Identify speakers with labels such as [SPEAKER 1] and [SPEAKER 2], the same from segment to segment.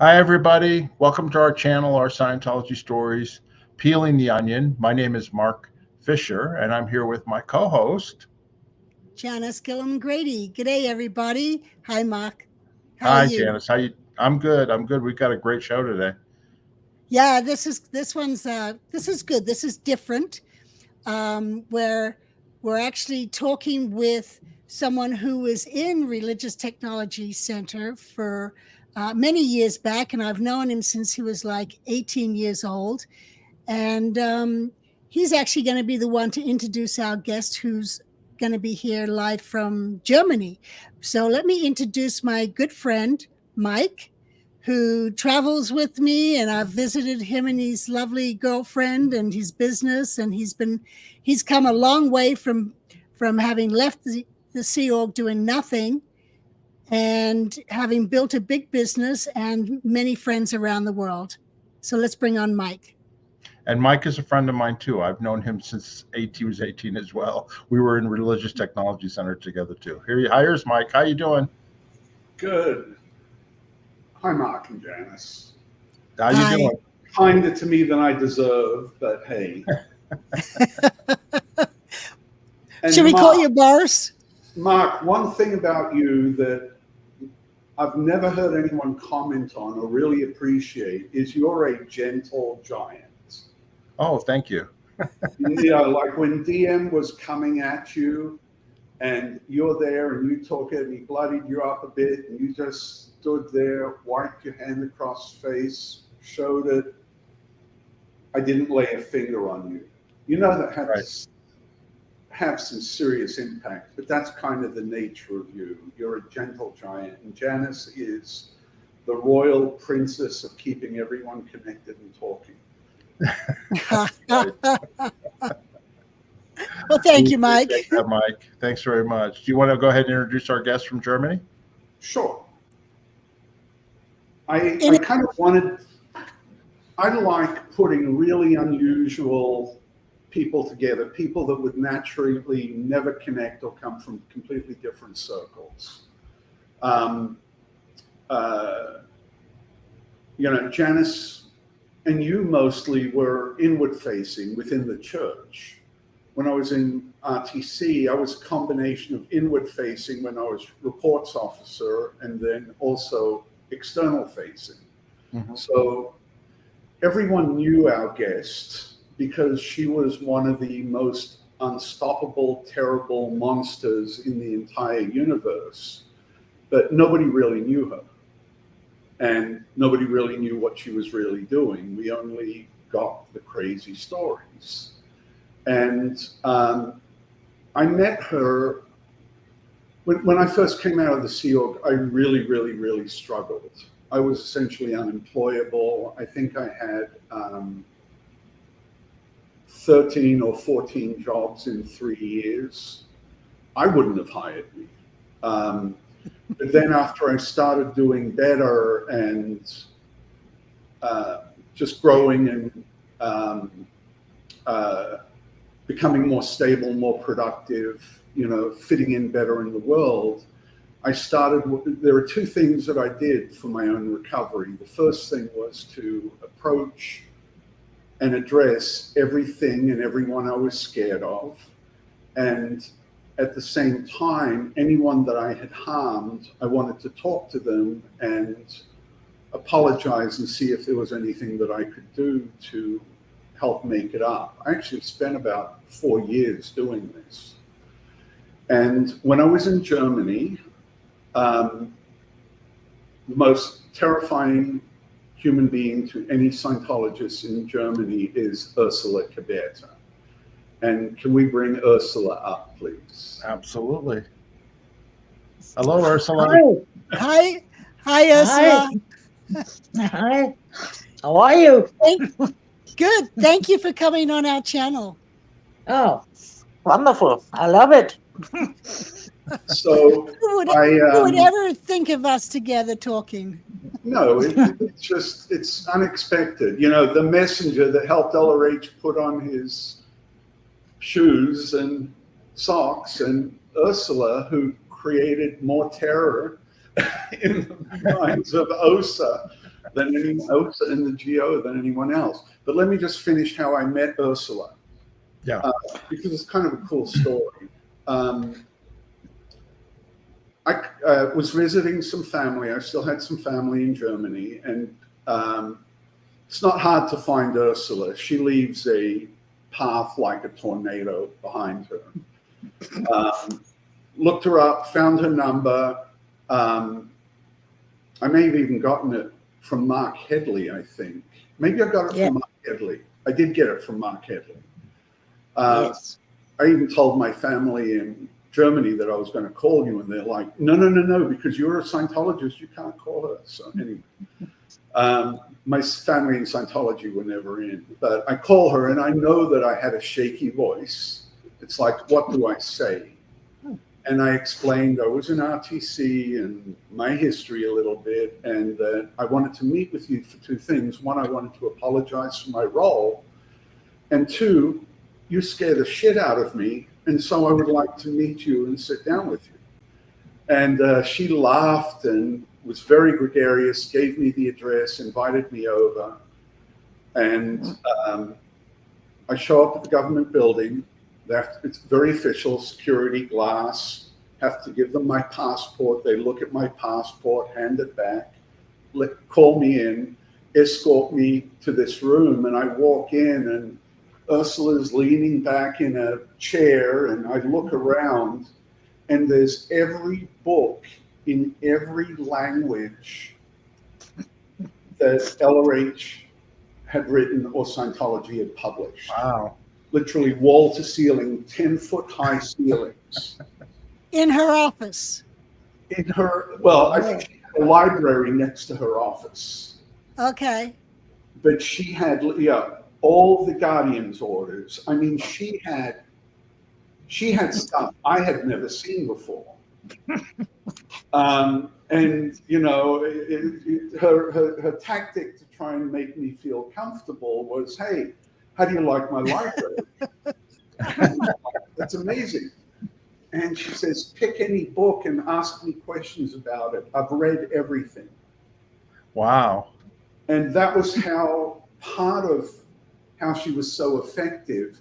[SPEAKER 1] Hi, everybody. Welcome to our channel, our Scientology stories, Peeling the Onion. My name is Mark Fisher, and I'm here with my co-host.
[SPEAKER 2] Janis, Gillham, Grady. G'day, everybody. Hi, Mark. How are
[SPEAKER 1] Hi,
[SPEAKER 2] you?
[SPEAKER 1] Janis. How you? I'm good. I'm good. We've got a great show today.
[SPEAKER 2] Yeah, this is good. This is different. Where we're actually talking with someone who was in Religious Technology Center for many years back, and I've known him since he was like 18 years old. And he's actually going to be the one to introduce our guest who's going to be here live from Germany. So let me introduce my good friend, Mike, who travels with me, and I've visited him and his lovely girlfriend and his business, and he's come a long way from having left the Sea Org doing nothing and having built a big business and many friends around the world. So let's bring on Mike.
[SPEAKER 1] And Mike is a friend of mine too. I've known him since he was 18 as well. We were in Religious Technology Center together too. Here's Mike. How you doing?
[SPEAKER 3] Good. Hi, Mark and Janis.
[SPEAKER 1] How you
[SPEAKER 2] Hi.
[SPEAKER 1] doing?
[SPEAKER 3] Kinder to me than I deserve, but hey.
[SPEAKER 2] Should we call you Boris?
[SPEAKER 3] Mark, one thing about you that I've never heard anyone comment on or really appreciate is you're a gentle giant.
[SPEAKER 1] Oh, thank you.
[SPEAKER 3] Like when DM was coming at you and you're there and you talk and he bloodied you up a bit and you just stood there, wiped your hand across face, showed it. I didn't lay a finger on you. You know that had to have some serious impact, but that's kind of the nature of you. You're a gentle giant, and Janis is the royal princess of keeping everyone connected and talking.
[SPEAKER 2] Well, thank you, Mike.
[SPEAKER 1] That, Mike. Thanks very much. Do you want to go ahead and introduce our guest from Germany?
[SPEAKER 3] Sure. I like putting really unusual people together, people that would naturally never connect or come from completely different circles. Janis and you mostly were inward facing within the church. When I was in RTC, I was a combination of inward facing when I was reports officer and then also external facing. Mm-hmm. So everyone knew our guest because she was one of the most unstoppable, terrible monsters in the entire universe, but nobody really knew her. And nobody really knew what she was really doing. We only got the crazy stories. And I met her when I first came out of the Sea Org. I really, really, really struggled. I was essentially unemployable. I think I had 13 or 14 jobs in 3 years. I wouldn't have hired me. But then after I started doing better and just growing and becoming more stable, more productive, fitting in better in the world, there were two things that I did for my own recovery. The first thing was to approach and address everything and everyone I was scared of. And at the same time, anyone that I had harmed, I wanted to talk to them and apologize and see if there was anything that I could do to help make it up. I actually spent about 4 years doing this. And when I was in Germany, the most terrifying human being to any Scientologist in Germany is Ursula Caberta. And can we bring Ursula up, please?
[SPEAKER 1] Absolutely. Hello, Ursula.
[SPEAKER 2] Hi, Ursula.
[SPEAKER 4] Hi. How are you?
[SPEAKER 2] Good. Thank you for coming on our channel.
[SPEAKER 4] Oh, wonderful. I love it.
[SPEAKER 3] So
[SPEAKER 2] who would ever think of us together talking?
[SPEAKER 3] No, it's unexpected. The messenger that helped LRH put on his shoes and socks, and Ursula, who created more terror in the minds of OSA. than anyone else in the GO than anyone else. But let me just finish how I met Ursula.
[SPEAKER 1] Yeah.
[SPEAKER 3] Because it's kind of a cool story. I was visiting some family. I still had some family in Germany, and it's not hard to find Ursula. She leaves a path like a tornado behind her. Looked her up, found her number. I may have even gotten it from Mark Headley, I think. Maybe I got it from Mark Headley. I did get it from Mark Headley.
[SPEAKER 4] Yes.
[SPEAKER 3] I even told my family in Germany that I was going to call you, and they're like, no, because you're a Scientologist, you can't call her. So anyway, my family in Scientology were never in, but I call her, and I know that I had a shaky voice. It's like, what do I say? And I explained I was in RTC and my history a little bit, and that I wanted to meet with you for two things. One, I wanted to apologize for my role, and two, you scare the shit out of me, and so I would like to meet you and sit down with you. And she laughed and was very gregarious, gave me the address, invited me over. And I show up at the government building. It's very official, security, glass. Have to give them my passport. They look at my passport, hand it back, call me in, escort me to this room. And I walk in, and Ursula's leaning back in a chair, and I look around, and there's every book in every language that LRH had written or Scientology had published.
[SPEAKER 1] Wow.
[SPEAKER 3] Literally wall to ceiling, 10-foot high ceilings.
[SPEAKER 2] In her office.
[SPEAKER 3] In her, well, I think she had a library next to her office.
[SPEAKER 2] Okay.
[SPEAKER 3] But she had, all the Guardian's orders. I mean, she had stuff I had never seen before. And you know, her tactic to try and make me feel comfortable was, hey, how do you like my library? That's amazing. And she says, pick any book and ask me questions about it. I've read everything.
[SPEAKER 1] Wow.
[SPEAKER 3] And that was how part of how she was so effective.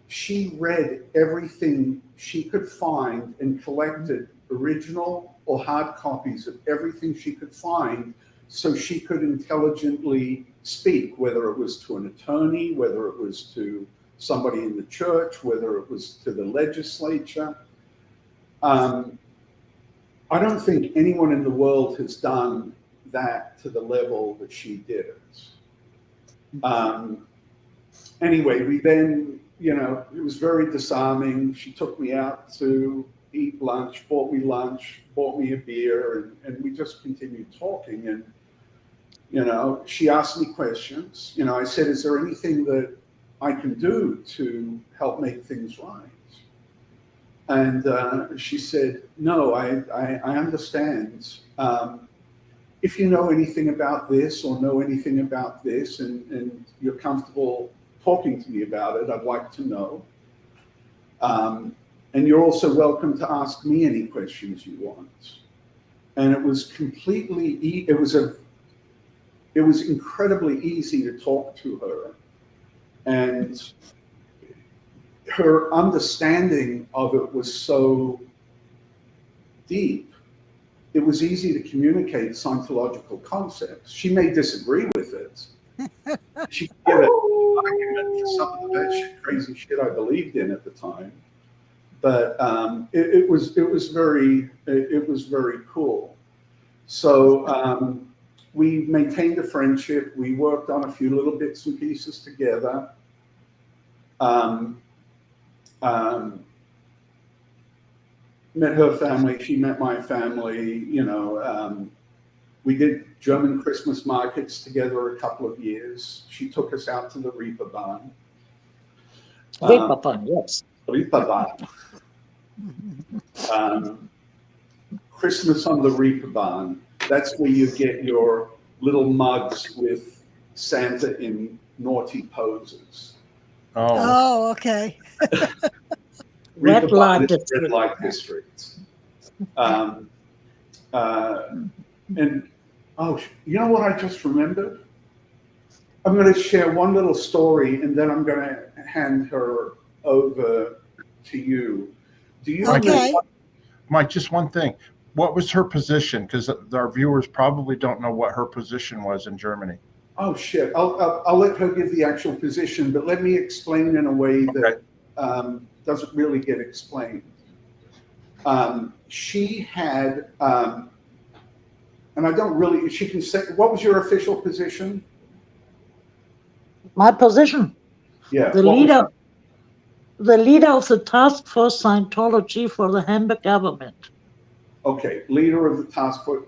[SPEAKER 3] She read everything she could find and collected original or hard copies of everything she could find, so she could intelligently speak, whether it was to an attorney, whether it was to somebody in the church, whether it was to the legislature. I don't think anyone in the world has done that to the level that she did it. Anyway, we then, you know, it was very disarming. She took me out to eat lunch, bought me a beer, and we just continued talking. And, you know, she asked me questions. You know, I said, is there anything that I can do to help make things right? And she said, no, I understand. If you know anything about this or know anything about this, and you're comfortable talking to me about it, I'd like to know. And you're also welcome to ask me any questions you want. And it was completely, it was incredibly easy to talk to her. And her understanding of it was so deep. It was easy to communicate Scientological concepts. She may disagree with it. She could give it argument for some of the batshit crazy shit I believed in at the time. But it was very cool. So we maintained a friendship. We worked on a few little bits and pieces together. Met her family. She met my family. You know, we did German Christmas markets together a couple of years. She took us out to the Reeperbahn.
[SPEAKER 4] Reeperbahn, yes.
[SPEAKER 3] Reeperbahn. Christmas on the Reeperbahn. That's where you get your little mugs with Santa in naughty poses.
[SPEAKER 2] Oh, okay.
[SPEAKER 4] Red light
[SPEAKER 3] district. And Oh, you know what I just remembered? I'm going to share one little story, and then I'm going to hand her over to you. Do you
[SPEAKER 2] Okay.
[SPEAKER 1] Mike, just one thing. What was her position? Because our viewers probably don't know what her position was in Germany.
[SPEAKER 3] Oh, shit. I'll let her give the actual position, but let me explain in a way that doesn't really get explained. She had, and I don't really, she can say, what was your official position?
[SPEAKER 4] My position,
[SPEAKER 3] Yeah.
[SPEAKER 4] the leader of the task force Scientology for the Hamburg government.
[SPEAKER 3] Okay, leader of the task force.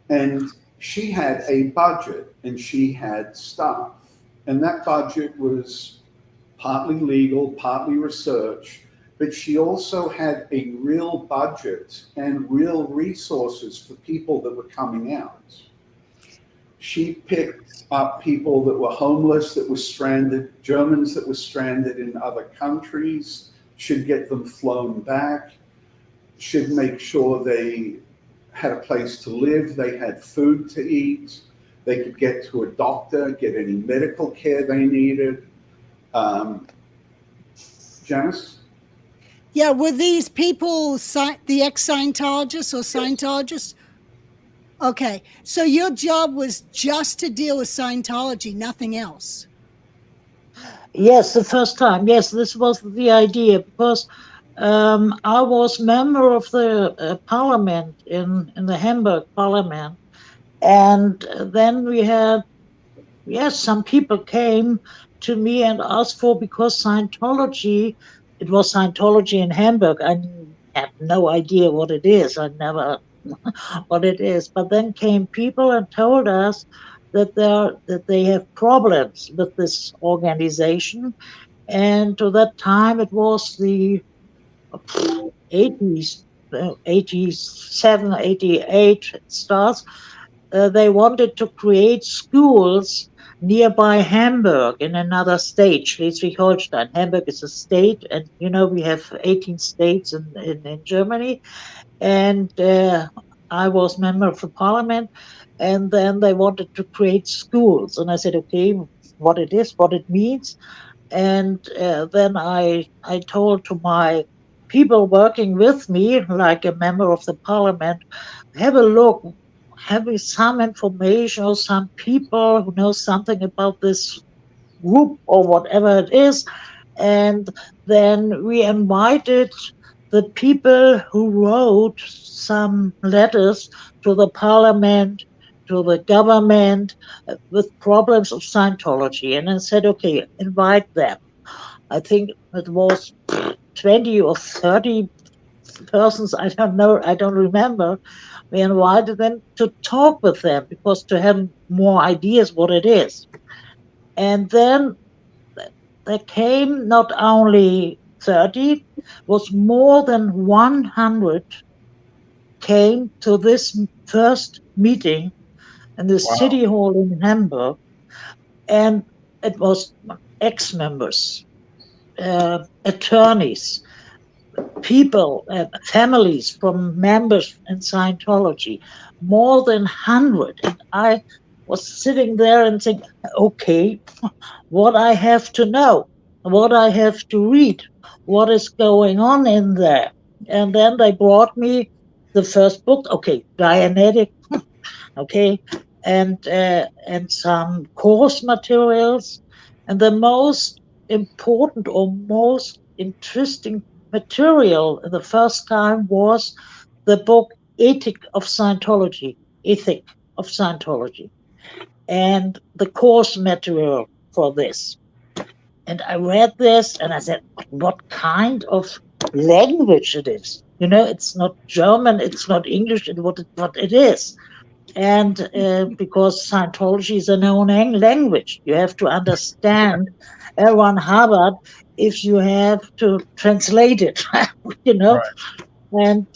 [SPEAKER 3] And she had a budget and she had staff. And that budget was partly legal, partly research, but she also had a real budget and real resources for people that were coming out. She picked up people that were homeless, that were stranded, Germans that were stranded in other countries, should get them flown back, should make sure they had a place to live, they had food to eat, they could get to a doctor, get any medical care they needed. Janis?
[SPEAKER 2] Yeah, were these people the ex-Scientologists or Scientologists? Okay, so your job was just to deal with Scientology, nothing else.
[SPEAKER 4] Yes, the first time. Yes, this was the idea, because I was member of the parliament in the Hamburg parliament, and then we had, yes, some people came to me and asked for, because Scientology, it was Scientology in Hamburg. I had no idea what it is. I never what it is. But then came people and told us that they have problems with this organization. And to that time, it was the 80s, 87, 88 starts. They wanted to create schools nearby Hamburg in another state, Schleswig-Holstein. Hamburg is a state, and we have 18 states in Germany. And I was member of the parliament, and then they wanted to create schools. And I said, okay, what it is, what it means. And then I told to my people working with me, like a member of the parliament, have a look, have some information or some people who know something about this group or whatever it is. And then we invited the people who wrote some letters to the parliament, to the government, with problems of Scientology. And I said, okay, invite them. I think it was 20 or 30 persons, I don't know, I don't remember. We invited them to talk with them, because to have more ideas what it is. And then there came not only 30, was more than 100 came to this first meeting in the city hall in Hamburg. And it was ex-members, attorneys, people, families from members in Scientology, more than 100. And I was sitting there and thinking, okay, what I have to know, what I have to read, what is going on in there. And then they brought me the first book, okay, Dianetic, okay, and some course materials. And the most important or most interesting material the first time was the book Ethic of Scientology, and the course material for this. And I read this and I said, what kind of language it is? It's not German, it's not English, what it is. And because Scientology is a known language, you have to understand L. Ron Hubbard if you have to translate it,
[SPEAKER 1] Right.
[SPEAKER 4] And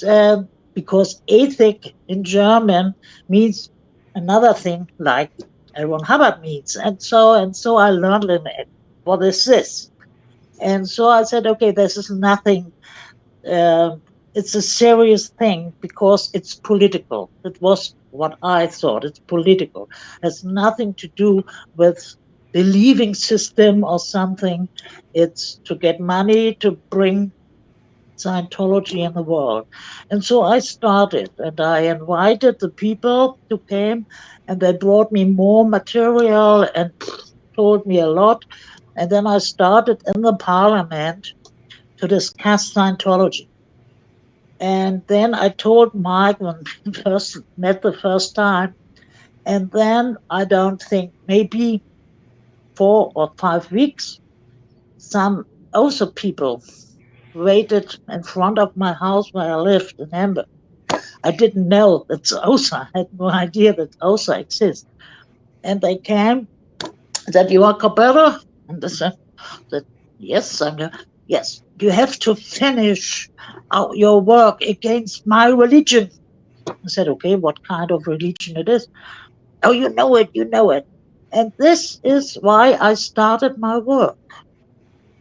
[SPEAKER 4] because ethic in German means another thing like L. Ron Hubbard means. And so I learned what is this? And so I said, okay, this is nothing. It's a serious thing because it's political. It was what I thought. It's political. It has nothing to do with believing system or something. It's to get money to bring Scientology in the world. And so I started, and I invited the people to came, and they brought me more material and told me a lot. And then I started in the parliament to discuss Scientology. And then I told Mike when we first met the first time, and then I don't think maybe 4 or 5 weeks, some also people waited in front of my house where I lived in Hamburg. I didn't know that OSA, I had no idea that OSA exists. And they came, said, "You are Caberta?" And I said, "Yes, yes, you have to finish your work against my religion." I said, "Okay, what kind of religion it is?" "Oh, you know it, you know it." And this is why I started my work.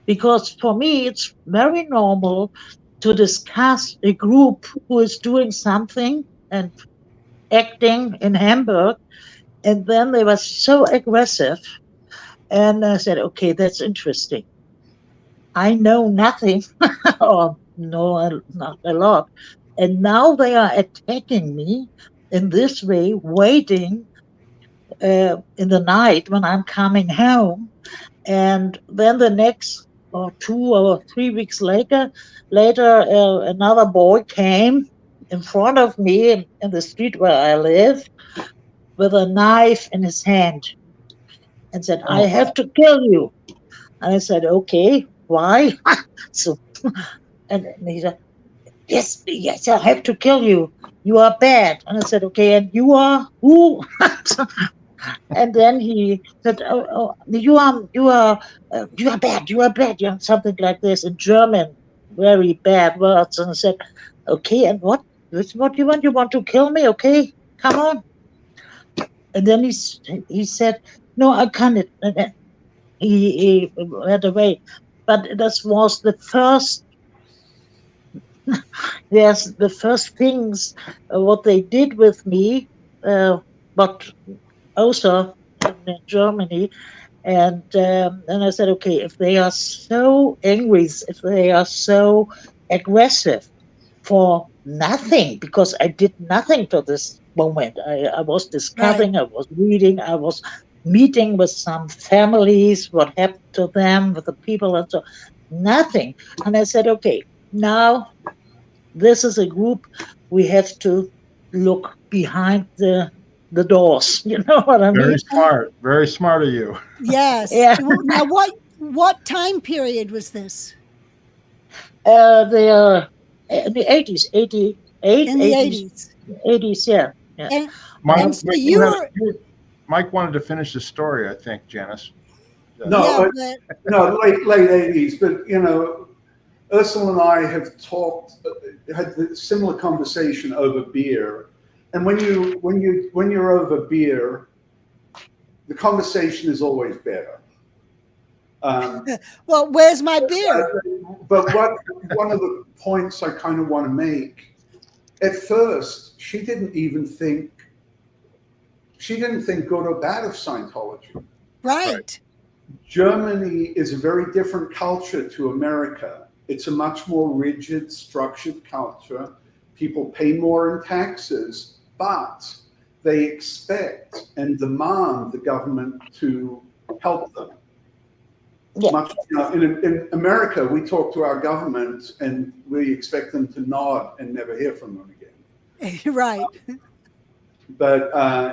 [SPEAKER 4] Because for me, it's very normal to discuss a group who is doing something and acting in Hamburg. And then they were so aggressive. And I said, okay, that's interesting. I know nothing, or no, not a lot. And now they are attacking me in this way, waiting in the night when I'm coming home. And then the next or 2 or 3 weeks later, another boy came in front of me in the street where I live with a knife in his hand and said, "I have to kill you." And I said, "Okay, why?" So, and he said, yes, I have to kill you. You are bad. And I said, "Okay, and you are who?" And then he said, "Oh, you are bad. You are bad." You know, something like this in German, very bad words. And I said, "Okay, and what? What do you want? You want to kill me? Okay, come on." And then he said, "No, I can't." And then he went away. But this was the first. Yes, the first things what they did with me, but also in Germany. And I said, okay, if they are so angry, if they are so aggressive for nothing, because I did nothing for this moment. I was discovering,
[SPEAKER 2] Right.
[SPEAKER 4] I was reading, I was meeting with some families, what happened to them, with the people, and so nothing. And I said, okay, now this is a group we have to look behind the doors. You know what I mean?
[SPEAKER 1] Very smart of you.
[SPEAKER 2] Yes.
[SPEAKER 4] Yeah.
[SPEAKER 2] Now, what time period was this?
[SPEAKER 4] The 80s, 88,
[SPEAKER 2] In the
[SPEAKER 4] 80s,
[SPEAKER 2] 80s.
[SPEAKER 4] 80s, yeah.
[SPEAKER 2] And
[SPEAKER 1] Mike,
[SPEAKER 2] and so
[SPEAKER 1] wait,
[SPEAKER 2] you were
[SPEAKER 1] Mike wanted to finish the story, I think, Janis.
[SPEAKER 3] No,
[SPEAKER 2] yeah, but
[SPEAKER 3] no, late 80s. But you know, Ursula and I have had a similar conversation over beer. And when you're over beer, the conversation is always better.
[SPEAKER 2] well, where's my beer?
[SPEAKER 3] But one of the points I kind of want to make, at first, she didn't think good or bad of Scientology.
[SPEAKER 2] Right.
[SPEAKER 3] Germany is a very different culture to America. It's a much more rigid, structured culture. People pay more in taxes, but they expect and demand the government to help them.
[SPEAKER 4] Yeah.
[SPEAKER 3] Much, you know, in America, we talk to our government and we expect them to nod and never hear from them again.
[SPEAKER 2] Right.
[SPEAKER 3] But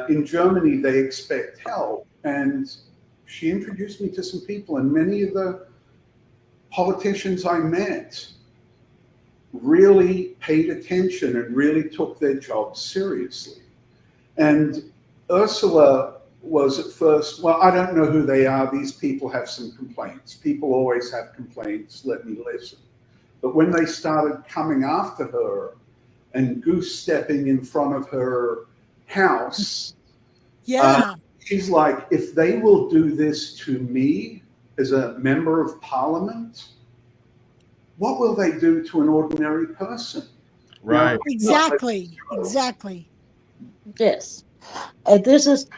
[SPEAKER 3] in Germany, they expect help. And she introduced me to some people, and many of the politicians I met really paid attention and really took their job seriously. And Ursula was at first, well, I don't know who they are. These people have some complaints. People always have complaints. Let me listen. But when they started coming after her and goose stepping in front of her house,
[SPEAKER 2] Yeah.
[SPEAKER 3] she's like, if they will do this to me as a member of parliament, what will they do to an ordinary person?
[SPEAKER 1] Right.
[SPEAKER 2] Exactly.
[SPEAKER 4] Yes. This is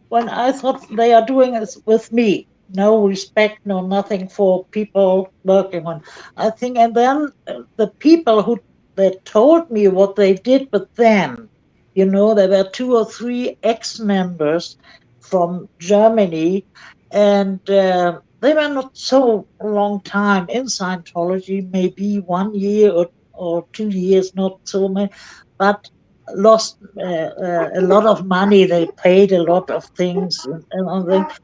[SPEAKER 4] when I thought they are doing this with me. No respect, no nothing for people working on. I think, and then the people who they told me what they did with them. There were 2 or 3 ex-members from Germany, and they were not so long time in Scientology, maybe 1 year or 2 years, not so many, but lost a lot of money. They paid a lot of things and all that.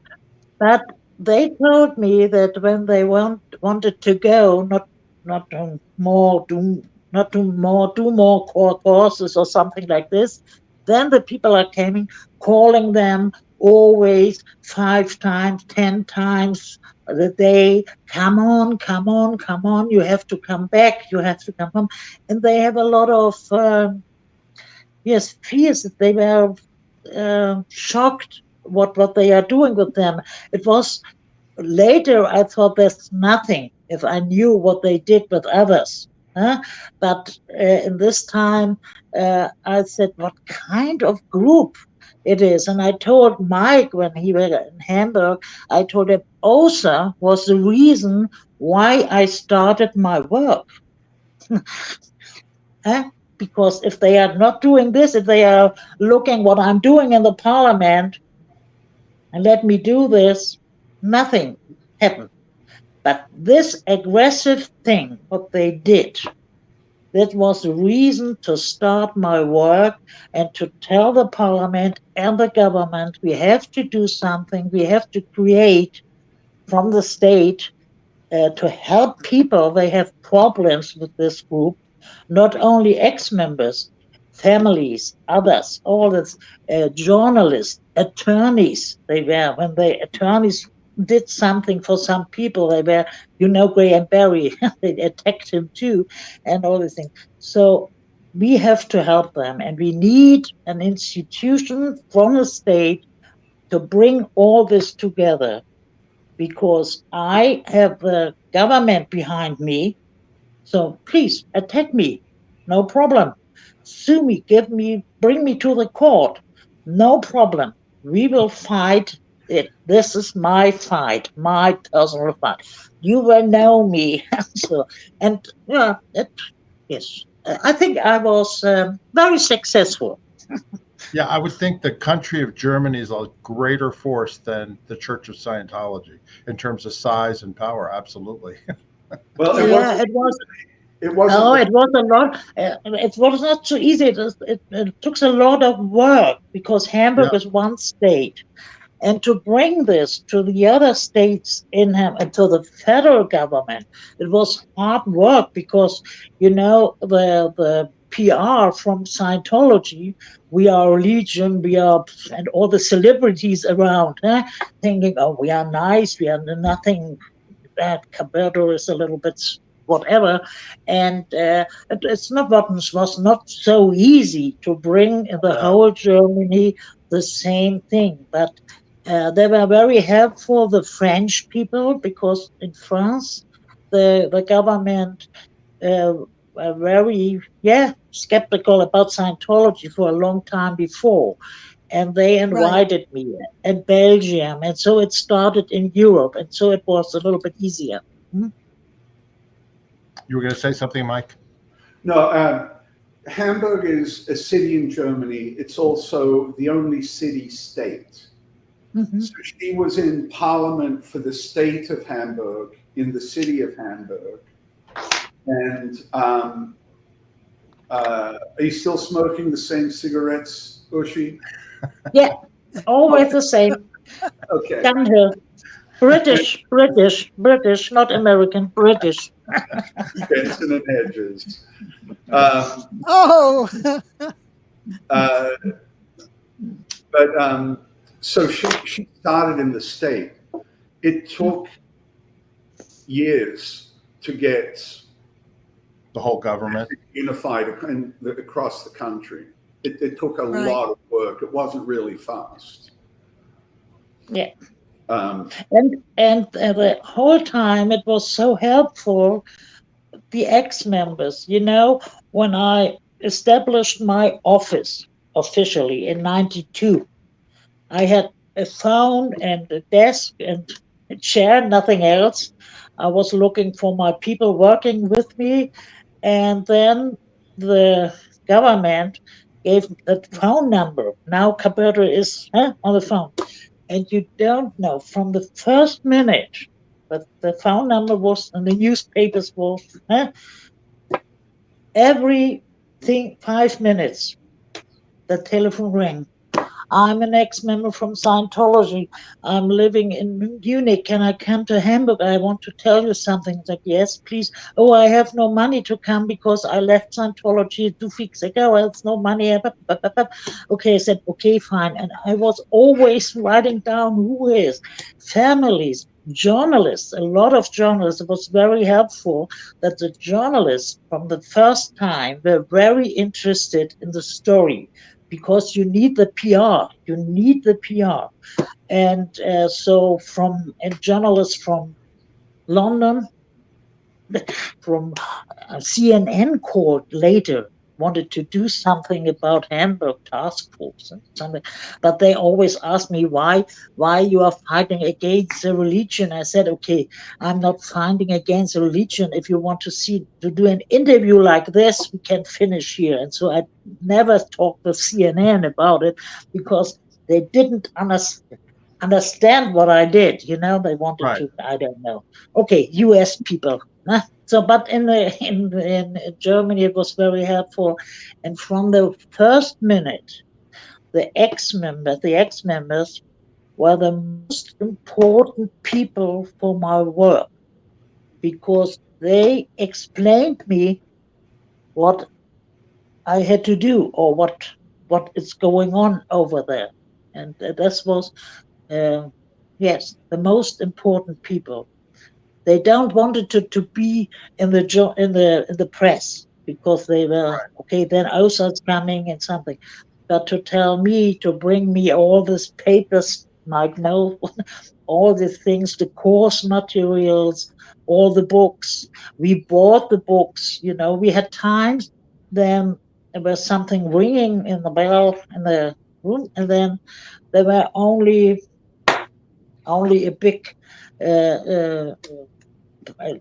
[SPEAKER 4] But they told me that when they wanted to go, not to more do not do more courses or something like this, then the people are coming, calling them always 5 times, 10 times a day. Come on, come on, come on! You have to come back. You have to come home, and they have a lot of. Yes, fears that they were shocked what they are doing with them. It was later I thought there's nothing if I knew what they did with others. But in this time, I said, what kind of group it is? And I told Mike when he was in Hamburg, I told him OSA was the reason why I started my work. Because if they are not doing this, if they are looking what I'm doing in the parliament and let me do this, nothing happened. But this aggressive thing, what they did, that was the reason to start my work and to tell the parliament and the government we have to do something, we have to create from the state to help people. They have problems with this group, not only ex-members, families, others, all this, journalists, attorneys. They were, when the attorneys did something for some people, they were, Graham Barry, they attacked him too, and all these things. So we have to help them, and we need an institution from the state to bring all this together, because I have the government behind me. So please attack me. No problem. Sue me, bring me to the court. No problem. We will fight it. This is my fight, my personal fight. You will know me. So, and yes, I think I was very successful.
[SPEAKER 1] Yeah, I would think the country of Germany is a greater force than the Church of Scientology in terms of size and power. Absolutely.
[SPEAKER 3] Well,
[SPEAKER 4] it was.
[SPEAKER 3] It wasn't.
[SPEAKER 4] No, it was a lot. It was not so easy. It took a lot of work because Hamburg is one state, and to bring this to the other states in and to the federal government, it was hard work because the PR from Scientology, we are Legion, and all the celebrities around, thinking, oh, we are nice, we are nothing. That Caberta is a little bit whatever, and it's not what was not so easy to bring in the whole Germany the same thing. But they were very helpful, the French people, because in France the government were very skeptical about Scientology for a long time before. And they invited me, and Belgium, and so it started in Europe, and so it was a little bit easier.
[SPEAKER 1] You were going to say something, Mike?
[SPEAKER 3] No, Hamburg is a city in Germany. It's also the only city-state. Mm-hmm. So she was in parliament for the state of Hamburg, in the city of Hamburg. And are you still smoking the same cigarettes, Ushi?
[SPEAKER 4] Yeah, always the same.
[SPEAKER 3] Okay.
[SPEAKER 4] Downhill. British, not American, British.
[SPEAKER 3] Benson and Hedges. So she started in the state. It took years to get
[SPEAKER 1] the whole government
[SPEAKER 3] unified across the country. It took a lot of work. It wasn't really fast.
[SPEAKER 4] Yeah. And the whole time it was so helpful, the ex-members, when I established my office, officially in 92. I had a phone and a desk and a chair, nothing else. I was looking for my people working with me, and then the government gave a phone number. Now Caberta is on the phone, and you don't know from the first minute, but the phone number was in the newspapers was everything 5 minutes. The telephone rang. I'm an ex-member from Scientology. I'm living in Munich. Can I come to Hamburg? I want to tell you something. It's like, yes, please. Oh, I have no money to come because I left Scientology 2 weeks ago. There's no money. Okay, I said, okay, fine. And I was always writing down who is, families, journalists, a lot of journalists. It was very helpful that the journalists from the first time were very interested in the story, because you need the PR. You need the PR. And so journalists from London, from CNN called later, wanted to do something about Hamburg task force and something, but they always asked me why you are fighting against the religion. I said, okay, I'm not fighting against religion. If you want to do an interview like this, we can finish here. And so I never talked with CNN about it, because they didn't understand what I did. They wanted
[SPEAKER 1] Right.
[SPEAKER 4] to, I don't know. Okay, US people. So, but in Germany, it was very helpful. And from the first minute, the ex-members were the most important people for my work, because they explained me what I had to do, or what is going on over there. And this was, yes, the most important people. They don't want it to be in the press, because they were
[SPEAKER 1] Right.
[SPEAKER 4] okay. Then Ursul's coming and something, but to tell me, to bring me all these papers, like all the things, the course materials, all the books. We bought the books. We had times then there was something ringing in the bell in the room, and then there were only a big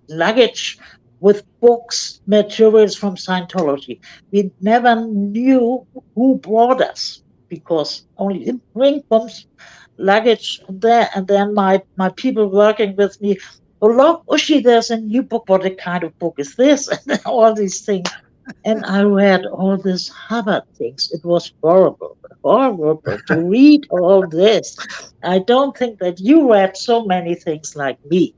[SPEAKER 4] luggage with books, materials from Scientology. We never knew who brought us, because only in ring comes luggage there, and then my people working with me. Oh, look, Uschi, there's a new book. What kind of book is this? And all these things. And I read all these Hubbard things. It was horrible to read all this. I don't think that you read so many things like me.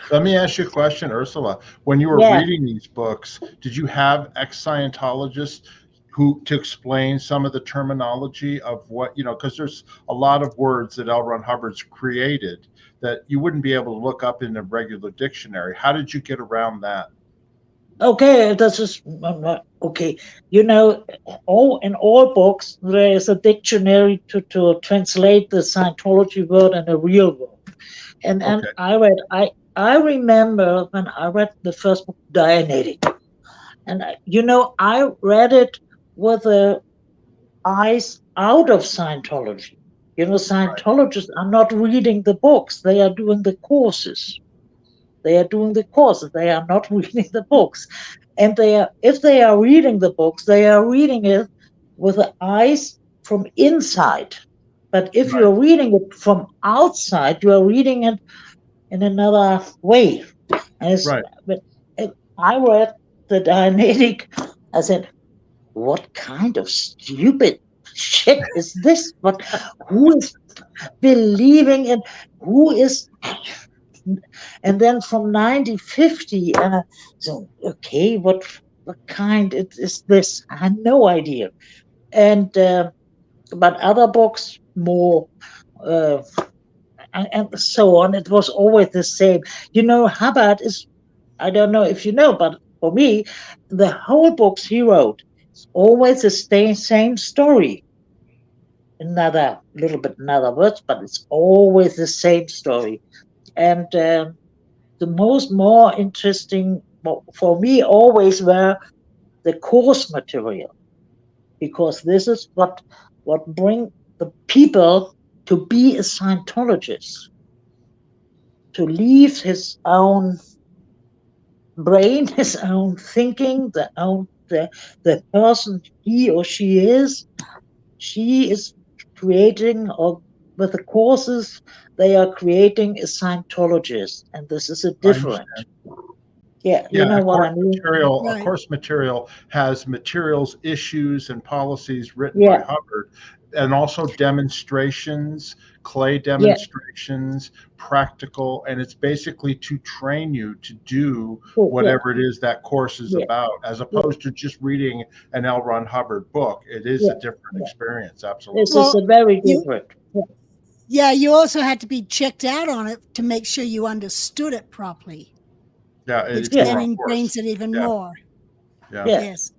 [SPEAKER 1] Let me ask you a question, Ursula. When you were
[SPEAKER 4] Yeah.
[SPEAKER 1] reading these books, did you have ex-Scientologists to explain some of the terminology of what, because there's a lot of words that L. Ron Hubbard's created that you wouldn't be able to look up in a regular dictionary. How did you get around that?
[SPEAKER 4] Okay, this is okay. In all books there is a dictionary to translate the Scientology word in a real word. And
[SPEAKER 1] Okay.
[SPEAKER 4] I remember when I read the first book, Dianetic, and I read it with the eyes out of Scientology. Scientologists are not reading the books; they are doing the courses. They are doing the courses. They are not reading the books. And if they are reading the books, they are reading it with the eyes from inside. But if
[SPEAKER 1] Right.
[SPEAKER 4] you're reading it from outside, you are reading it in another way. And
[SPEAKER 1] Right.
[SPEAKER 4] I read the Dianetic. I said, what kind of stupid shit is this? Who is believing in, who is, and then from 1950, so okay, what kind is this? I had no idea. And but other books more, and so on. It was always the same. Hubbard is, I don't know if you know, but for me, the whole books he wrote is always the same story. Another little bit in other words, but it's always the same story. And the more interesting for me always were the course material. because this is what bring the people to be a Scientologist, to leave his own brain, his own thinking, the person he or she is creating, or with the courses they are creating, a Scientologist, and this is a
[SPEAKER 1] I
[SPEAKER 4] different.
[SPEAKER 1] understand.
[SPEAKER 4] Yeah, you
[SPEAKER 1] Yeah,
[SPEAKER 4] know
[SPEAKER 1] a
[SPEAKER 4] what I
[SPEAKER 1] course
[SPEAKER 4] mean.
[SPEAKER 1] material, a
[SPEAKER 2] Right.
[SPEAKER 1] course material has materials, issues, and policies written
[SPEAKER 4] Yeah.
[SPEAKER 1] by Hubbard, and also demonstrations, clay
[SPEAKER 4] Yeah.
[SPEAKER 1] demonstrations, practical, and it's basically to train you to do
[SPEAKER 4] Yeah.
[SPEAKER 1] whatever it is that course is
[SPEAKER 4] Yeah.
[SPEAKER 1] about, as opposed to just reading an L. Ron Hubbard book. It is
[SPEAKER 4] Yeah.
[SPEAKER 1] a different
[SPEAKER 4] Yeah.
[SPEAKER 1] experience,
[SPEAKER 4] This
[SPEAKER 1] absolutely.
[SPEAKER 4] is a very
[SPEAKER 2] you-
[SPEAKER 4] different.
[SPEAKER 2] Yeah, you also had to be checked out on it to make sure you understood it properly,
[SPEAKER 1] Yeah,
[SPEAKER 2] which
[SPEAKER 1] it's
[SPEAKER 2] then
[SPEAKER 1] more, of course.
[SPEAKER 2] ingrains it even
[SPEAKER 1] Yeah.
[SPEAKER 2] more.
[SPEAKER 1] Yeah.
[SPEAKER 2] Yes.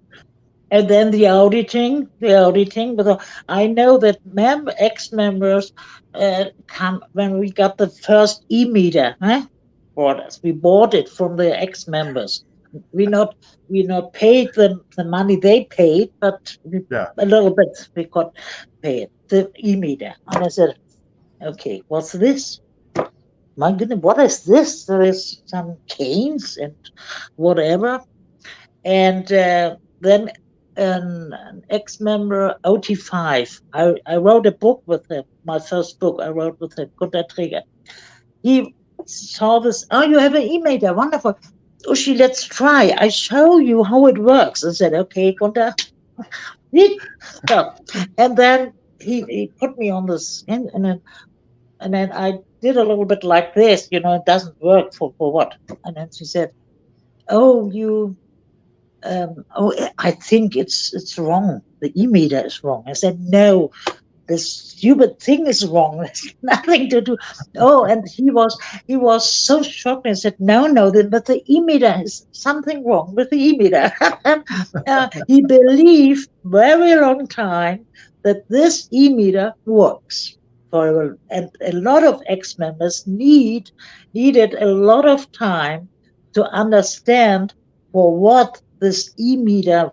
[SPEAKER 4] And then the auditing, but I know that ex-members come when we got the first e-meter for us. We bought it from the ex-members. We not paid them the money they paid, but a little bit we got paid the e-meter. And I said, okay, what's this? My goodness, what is this? There is some canes and whatever. And then an ex-member, OT5, I wrote a book with him, my first book I wrote with him, Gunter Träger. He saw this, oh, you have an e-meter, wonderful. Uschi, let's try. I show you how it works. I said, okay, Gunter. And then he put me on this, and then I did a little bit like this, it doesn't work for what? And then she said, oh, I think it's wrong. The e-meter is wrong. I said, no, the stupid thing is wrong. There's nothing to do. Oh, and he was so shocked. I said, no, but the e-meter is something wrong with the e-meter. He believed very long time that this e-meter works. And a lot of ex-members needed a lot of time to understand for what this e-meter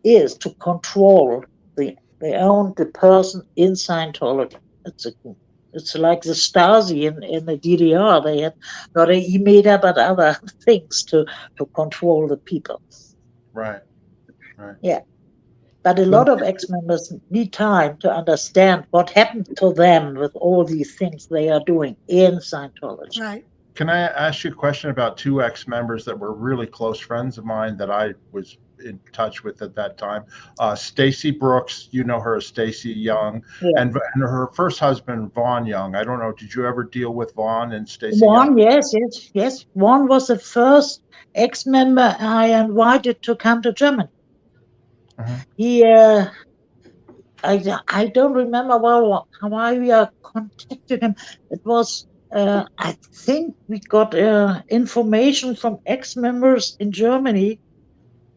[SPEAKER 4] is, to control the person in Scientology. It's like the Stasi in the DDR. They had not an e-meter but other things to control the people.
[SPEAKER 1] Right.
[SPEAKER 4] Yeah. But a lot of ex-members need time to understand what happened to them with all these things they are doing in Scientology.
[SPEAKER 2] Right.
[SPEAKER 1] Can I ask you a question about two ex-members that were really close friends of mine that I was in touch with at that time? Stacy Brooks, you know her as Stacy Young, and her first husband, Vaughn Young. I don't know, did you ever deal with Vaughn and Stacy
[SPEAKER 4] Young?
[SPEAKER 1] Yes.
[SPEAKER 4] Vaughn was the first ex-member I invited to come to Germany. Mm-hmm. He, I don't remember how we contacted him. It was, I think we got information from ex-members in Germany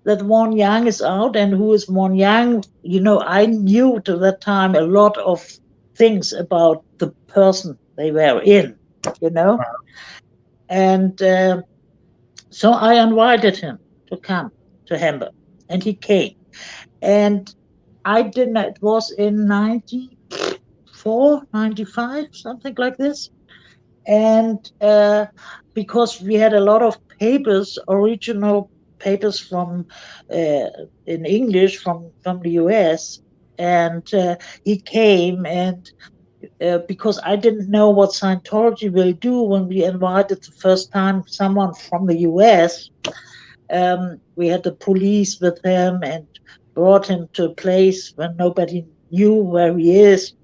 [SPEAKER 4] that Vaughn Young is out, and who is Vaughn Young. I knew to that time a lot of things about the person they were in, and so I invited him to come to Hamburg, and he came. And I didn't know, it was in 94, 95, something like this. And because we had a lot of papers, original papers from in English from the US, and he came, and because I didn't know what Scientology will do when we invited the first time someone from the US, we had the police with him and brought him to a place where nobody knew where he is.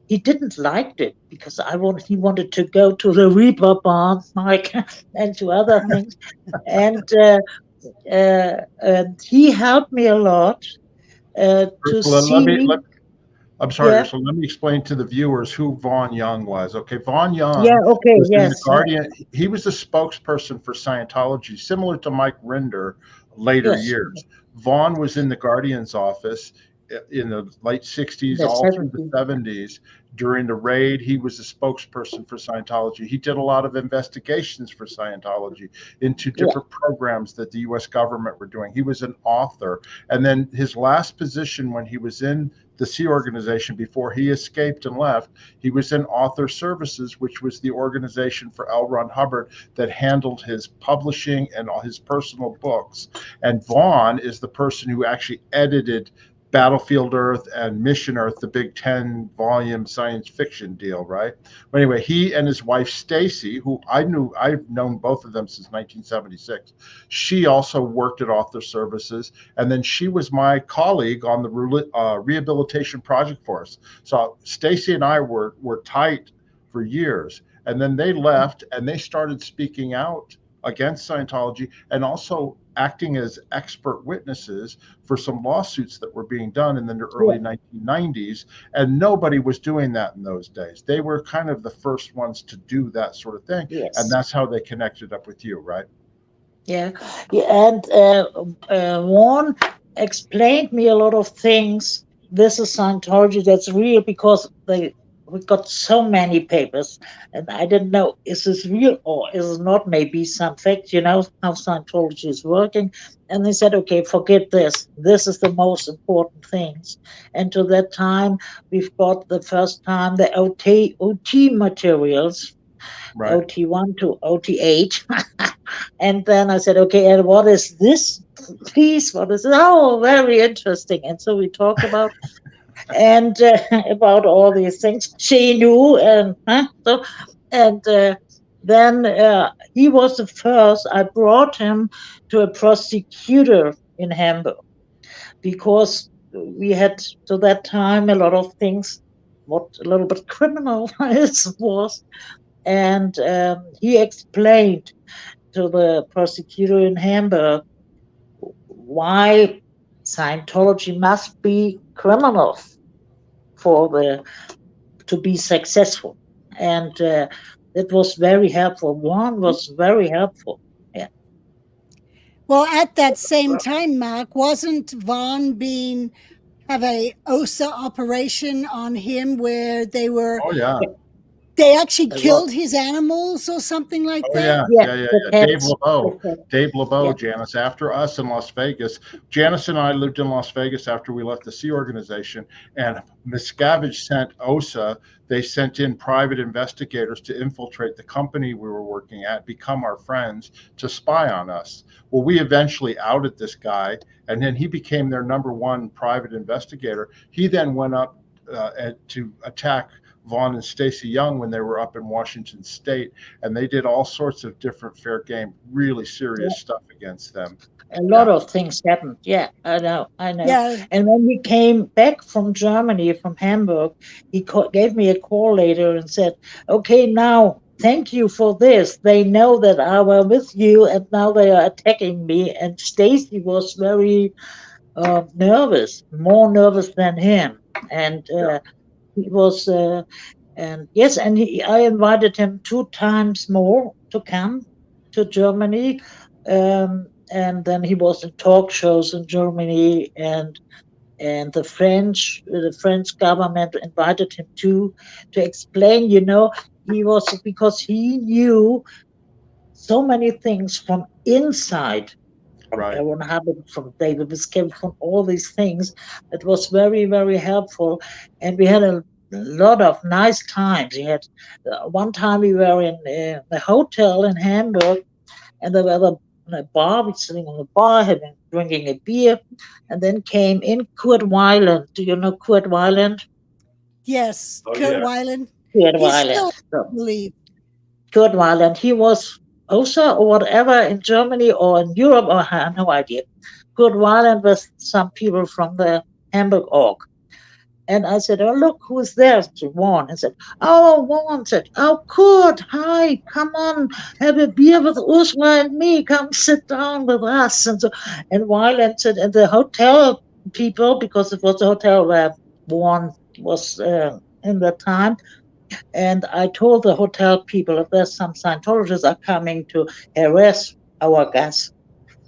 [SPEAKER 4] He didn't like it because he wanted to go to the Reeperbahn, Mike, and to other things. And he helped me a lot to see.
[SPEAKER 1] I'm sorry, Ursula, let me explain to the viewers who Vaughn Young was. Okay, Vaughn Young
[SPEAKER 4] was
[SPEAKER 1] in the Guardian. He was the spokesperson for Scientology, similar to Mike Rinder later years. Vaughn was in the Guardian's office, in the late 60s,
[SPEAKER 4] The
[SPEAKER 1] all through the
[SPEAKER 4] 70s.
[SPEAKER 1] 70s. During the raid, he was a spokesperson for Scientology. He did a lot of investigations for Scientology into different programs that the U.S. government were doing. He was an author. And then his last position when he was in the Sea Organization, before he escaped and left, he was in Author Services, which was the organization for L. Ron Hubbard that handled his publishing and all his personal books. And Vaughn is the person who actually edited Battlefield Earth and Mission Earth, the big 10-volume science fiction deal, right? But anyway, he and his wife Stacy, who I've known both of them since 1976. She also worked at Author Services, and then she was my colleague on the rehabilitation project force. So Stacy and I were tight for years, and then they left and they started speaking out against Scientology and also acting as expert witnesses for some lawsuits that were being done in the early 1990s. And nobody was doing that in those days. They were kind of the first ones to do that sort of thing.
[SPEAKER 4] Yes.
[SPEAKER 1] And that's how they connected up with you, right?
[SPEAKER 4] Yeah. And Vaughn explained me a lot of things. This is Scientology, that's real, because we got so many papers, and I didn't know, is this real or is it not? Maybe some facts, how Scientology is working. And they said, okay, forget this. This is the most important things. And to that time, we've got the first time the OT materials,
[SPEAKER 1] Right.
[SPEAKER 4] OT1 to OT8. And then I said, okay, and what is this piece? What is it? Oh, very interesting. And so we talked about and about all these things. She knew, and then he was the first. I brought him to a prosecutor in Hamburg because we had to that time a lot of things, what a little bit criminal it was, and he explained to the prosecutor in Hamburg why Scientology must be criminal to be successful, and it was very helpful. One was very helpful. Yeah.
[SPEAKER 2] Well, at that same time, Mark, wasn't Vaughn have a OSA operation on him where they were?
[SPEAKER 1] Oh yeah.
[SPEAKER 2] They actually killed his animals or something like that?
[SPEAKER 1] Yeah. Dave
[SPEAKER 4] Yeah.
[SPEAKER 1] LeBeau, Janis, after us in Las Vegas. Janis and I lived in Las Vegas after we left the Sea Organization, and Miscavige sent OSA. They sent in private investigators to infiltrate the company we were working at, become our friends, to spy on us. Well, we eventually outed this guy, and then he became their #1 private investigator. He then went up to attack Vaughn and Stacy Young when they were up in Washington State, and they did all sorts of different fair game, really serious stuff against them.
[SPEAKER 4] A lot of things happened. Yeah, I know.
[SPEAKER 2] Yeah.
[SPEAKER 4] And when we came back from Germany, from Hamburg, he gave me a call later and said, okay, now, thank you for this. They know that I was with you, and now they are attacking me. And Stacy was very nervous, more nervous than him. And he was, and yes, and I invited him 2 times more to come to Germany. And then he was in talk shows in Germany, and the French government invited him to explain. He was, because he knew so many things from inside, from Aaron Hubbard, from David Miscavige, from all these things. It was very, very helpful, and we had a lot of nice times. We had one time we were in the hotel in Hamburg, and there were a bar, we were sitting on the bar, drinking a beer, and then came in Kurt Weiland. Do you know Kurt Weiland?
[SPEAKER 2] Yes, Kurt Weiland.
[SPEAKER 4] Kurt Weiland. Kurt Weiland. He was OSA or whatever in Germany or in Europe, or I have no idea. Kurt Weiland was some people from the Hamburg org. And I said, oh, look, who's there? To Vaughn. I said, oh, Vaughn said, oh, Kurt, hi, come on, have a beer with Ursula and me. Come sit down with us. And Weiland said, and the hotel people, because it was a hotel where Vaughn was in that time, and I told the hotel people, if there's some Scientologists are coming to harass our guests,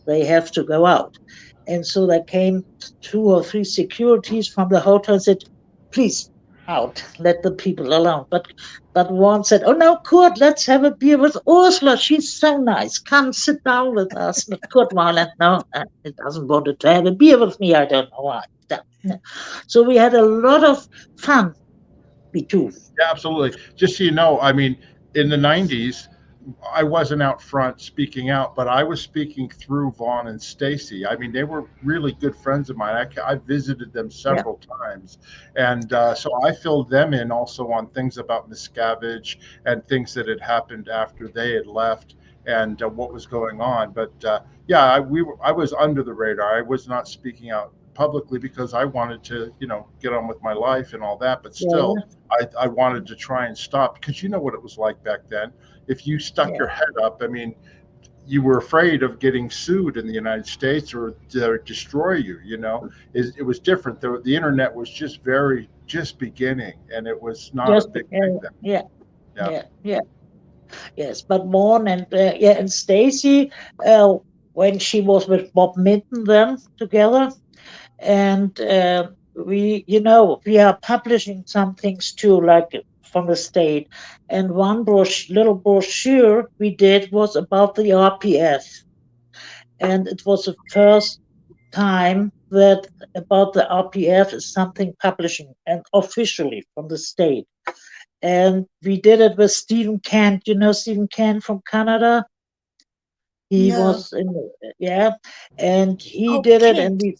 [SPEAKER 4] they have to go out. And so there came 2 or 3 securities from the hotel and said, please, out, let the people alone. But one said, oh no, Kurt, let's have a beer with Ursula. She's so nice. Come sit down with us. And Kurt Weiland, no, he doesn't want to have a beer with me. I don't know why. So we had a lot of fun, we too.
[SPEAKER 1] Yeah, absolutely. Just so you know, I mean, in the 90s, I wasn't out front speaking out, but I was speaking through Vaughn and Stacy. I mean, they were really good friends of mine. I visited them several times. And so I filled them in also on things about Miscavige and things that had happened after they had left and what was going on. But yeah, I was under the radar. I was not speaking out publicly because I wanted to, get on with my life and all that. But still, I wanted to try and stop because you know what it was like back then. If you stuck your head up, I mean, you were afraid of getting sued in the United States or to destroy you. It was different. The internet was just beginning, and it was not a big thing then.
[SPEAKER 4] Yes, but Vaughn and Stacy, when she was with Bob Minton then together, and we are publishing some things too, like from the state. And one little brochure we did was about the RPF, and it was the first time that about the RPF is something publishing and officially from the state. And we did it with Stephen Kent. You know Stephen Kent from Canada? He was and he did it, and we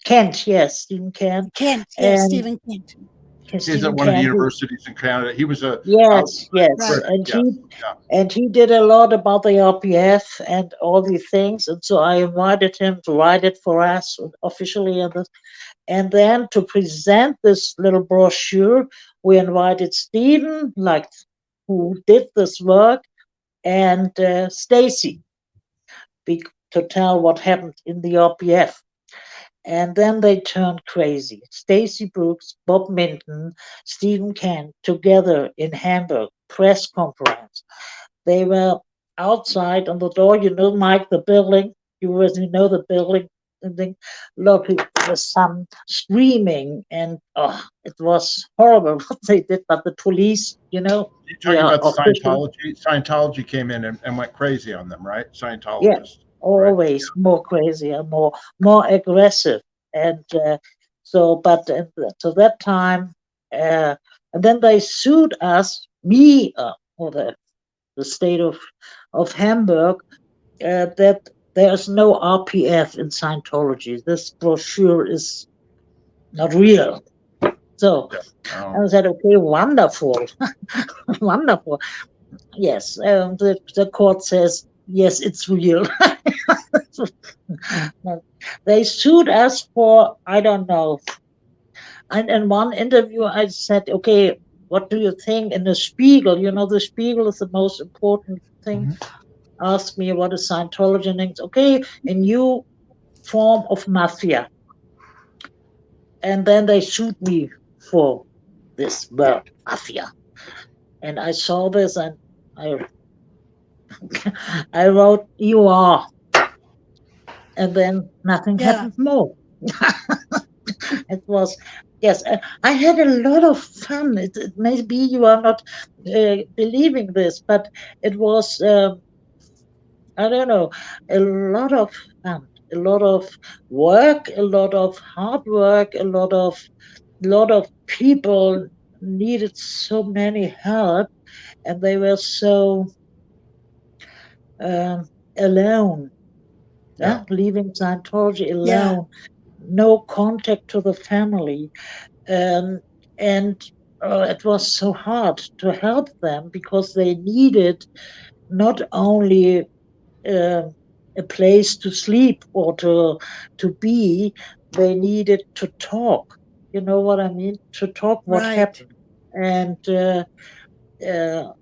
[SPEAKER 4] Kent, yes, Stephen Kent.
[SPEAKER 2] Kent, yes, Stephen Kent.
[SPEAKER 1] He's at one of the universities in Canada. He was a
[SPEAKER 4] yes, and he did a lot about the RPF and all these things, and so I invited him to write it for us officially, and then to present this little brochure, we invited Stephen, who did this work, and Stacy, to tell what happened in the RPF. And then they turned crazy. Stacy Brooks, Bob Minton, Stephen Kent, together in Hamburg, press conference. They were outside on the door. You know, Mike, the building. You already know the building. Look, there was some screaming, and it was horrible what they did. But the police,
[SPEAKER 1] You're talking about Scientology. Scientology came in and went crazy on them, right? Scientologists.
[SPEAKER 4] Yeah, always more crazy and more aggressive. And so that time, and then they sued us, me, or the state of Hamburg, that there's no RPF in Scientology. This brochure is not real. So I said, okay, wonderful, wonderful. Yes, the court says, yes, it's real. They sued us for, I don't know. And in one interview, I said, okay, what do you think? In the Spiegel, the Spiegel is the most important thing. Ask me what is Scientology, and things. Okay, a new form of mafia. And then they sued me for this word, mafia. And I saw this, and I wrote, you are. And then nothing happened more. It was, yes, I had a lot of fun. Maybe you are not believing this, but it was, I don't know, a lot of fun, a lot of work, a lot of hard work, a lot of people needed so many help, and they were so alone. Leaving Scientology alone, no contact to the family, and it was so hard to help them because they needed not only a place to sleep or to be, they needed to talk. You know what I mean? To talk what happened, and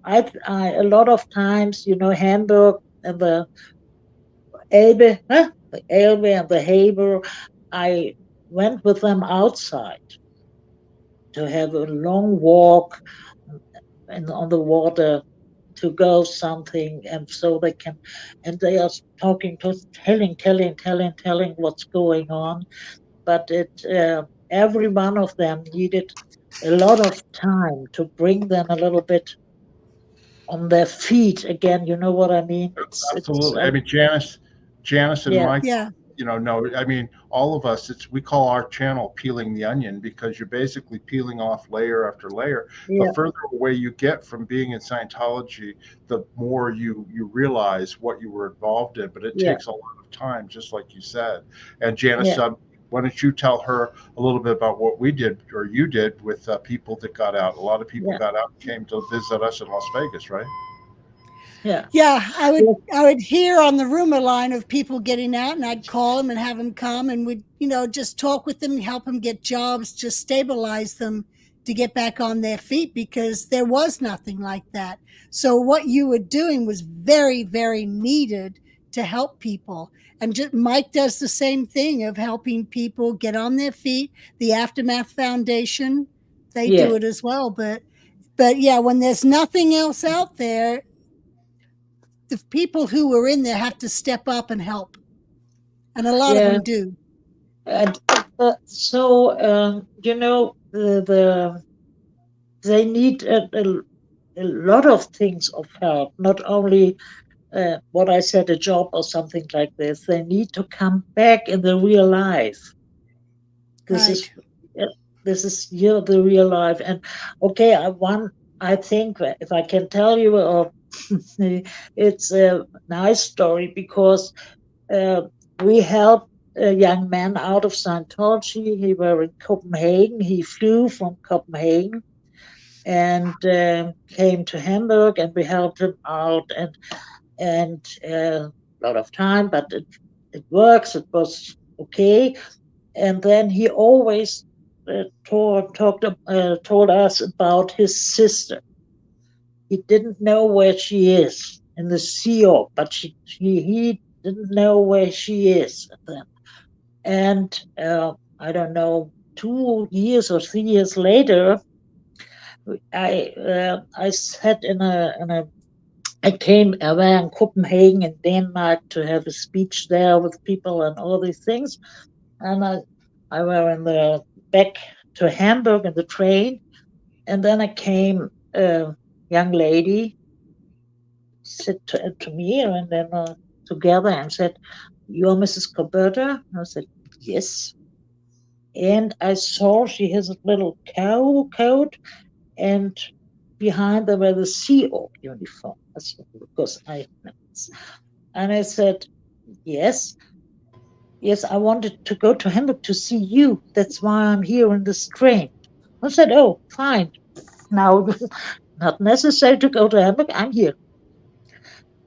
[SPEAKER 4] I a lot of times, Hamburg and the Elbe, the Elbe and the Haber, I went with them outside to have a long walk and on the water to go something, and so they can, and they are talking to telling what's going on. But every one of them needed a lot of time to bring them a little bit on their feet again. You know what I mean? It's
[SPEAKER 1] Absolutely. I mean, Janice and
[SPEAKER 4] yeah,
[SPEAKER 1] Mike,
[SPEAKER 2] Yeah.
[SPEAKER 1] no, I mean, all of us, we call our channel peeling the onion, because you're basically peeling off layer after layer. The
[SPEAKER 4] yeah,
[SPEAKER 1] further away you get from being in Scientology, the more you realize what you were involved in, but it
[SPEAKER 4] yeah,
[SPEAKER 1] takes a lot of time, just like you said. And Janice,
[SPEAKER 4] yeah.
[SPEAKER 1] why don't you tell her a little bit about what we did, or you did, with people that got out? A lot of people
[SPEAKER 4] Yeah.
[SPEAKER 1] got out and came to visit us in Las Vegas, right?
[SPEAKER 4] Yeah.
[SPEAKER 2] Yeah, I would
[SPEAKER 4] Yeah.
[SPEAKER 2] I would hear on the rumor line of people getting out, and I'd call them and have them come, and we'd just talk with them, help them get jobs, just stabilize them to get back on their feet, because there was nothing like that. So what you were doing was very, very needed to help people. And Mike does the same thing of helping people get on their feet. The Aftermath Foundation, they
[SPEAKER 4] Yeah.
[SPEAKER 2] do it as well. But yeah, when there's nothing else out there, the people who were in there have to step up and help, and a lot of
[SPEAKER 4] Yeah.
[SPEAKER 2] them do.
[SPEAKER 4] And so they need a lot of things of help, not only what I said, a job or something like this. They need to come back in the real life. This is
[SPEAKER 2] Right.
[SPEAKER 4] the real life. And okay, I think if I can tell you, it's a nice story, because we helped a young man out of Scientology. He were in Copenhagen. He flew from Copenhagen and came to Hamburg, and we helped him out, and a lot of time, but it works. It was okay. And then he always told us about his sister. He didn't know where she is in the Sea Org, but he didn't know where she is. And I don't know, 2 years or 3 years later, I sat I were in Copenhagen in Denmark to have a speech there with people and all these things, and I were in the back to Hamburg in the train, and then I came a young lady said to me, and then together, and said, "You're Mrs. Caberta?" I said, "Yes." And I saw she has a little cow coat, and behind there were the Sea Org uniform, because and I said, "Yes, yes, I wanted to go to Hamburg to see you. That's why I'm here in this train." I said, "Oh, fine. Now, not necessary to go to Hamburg. I'm here."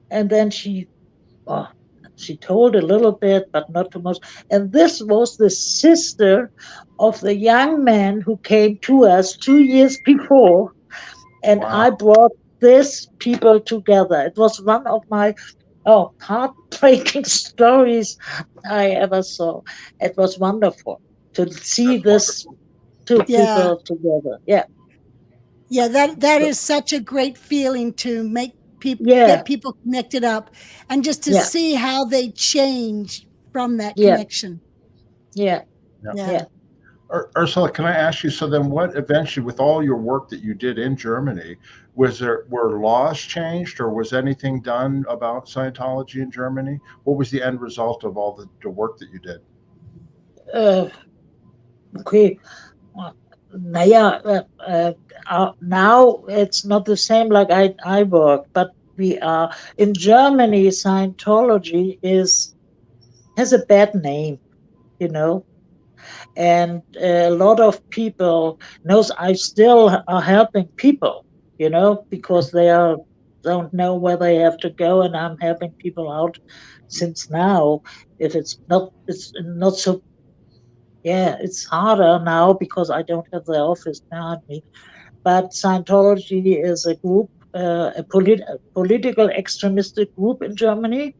[SPEAKER 4] And then she told a little bit, but not too much. And this was the sister of the young man who came to us 2 years before. And
[SPEAKER 1] Wow.
[SPEAKER 4] I brought these people together. It was one of my heartbreaking stories I ever saw. It was wonderful to see
[SPEAKER 1] That's
[SPEAKER 4] this
[SPEAKER 1] wonderful.
[SPEAKER 4] two
[SPEAKER 2] Yeah.
[SPEAKER 4] people together. Yeah.
[SPEAKER 2] Yeah, that is such a great feeling, to make people
[SPEAKER 4] Yeah.
[SPEAKER 2] get people connected up, and just to
[SPEAKER 4] Yeah.
[SPEAKER 2] see how they change from that
[SPEAKER 4] Yeah.
[SPEAKER 2] connection.
[SPEAKER 4] Yeah.
[SPEAKER 1] Yeah.
[SPEAKER 2] Yeah.
[SPEAKER 4] Yeah.
[SPEAKER 1] Ursula, can I ask you, so then what eventually, with all your work that you did in Germany, were laws changed, or was anything done about Scientology in Germany? What was the end result of all the work that you did?
[SPEAKER 4] Okay. Now it's not the same like I work, but we are in Germany. Scientology has a bad name, you know, and a lot of people knows I still are helping people, because they don't know where they have to go, and I'm helping people out since now. If it's not so. Yeah, it's harder now because I don't have the office behind me. But Scientology is a group, a political extremistic group in Germany,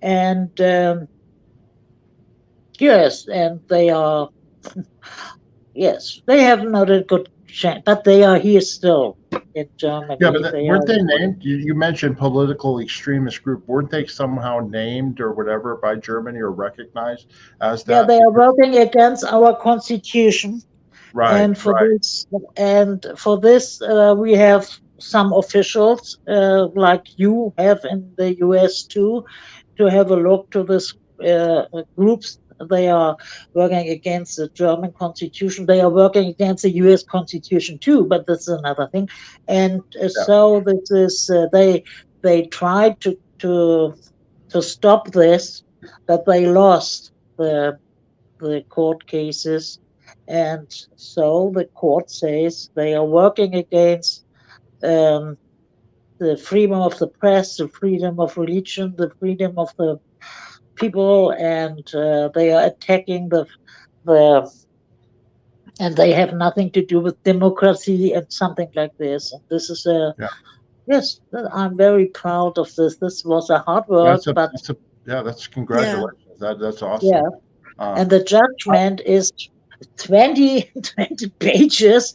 [SPEAKER 4] and yes, and they are, yes, they have not a good but they are here still in Germany.
[SPEAKER 1] Yeah, but
[SPEAKER 4] They
[SPEAKER 1] weren't
[SPEAKER 4] are,
[SPEAKER 1] they named? You mentioned political extremist group. Weren't they somehow named or whatever by Germany or recognized as
[SPEAKER 4] yeah,
[SPEAKER 1] that?
[SPEAKER 4] they are working against our constitution.
[SPEAKER 1] Right,
[SPEAKER 4] And
[SPEAKER 1] right.
[SPEAKER 4] for this, we have some officials, like you have in the US too, to have a look to this groups. They are working against the German constitution. They are working against the US constitution too, but that's another thing. And
[SPEAKER 1] Yeah.
[SPEAKER 4] so this is they tried to stop this, but they lost the court cases. And so the court says they are working against um, the freedom of the press, the freedom of religion, the freedom of the people, and they are attacking the and they have nothing to do with democracy and something like this. And this is a
[SPEAKER 1] Yeah.
[SPEAKER 4] yes, I'm very proud of this. This was a hard work, but
[SPEAKER 1] That's
[SPEAKER 2] Yeah.
[SPEAKER 1] congratulations. That's
[SPEAKER 4] yeah.
[SPEAKER 1] awesome.
[SPEAKER 4] And the judgment is 20 pages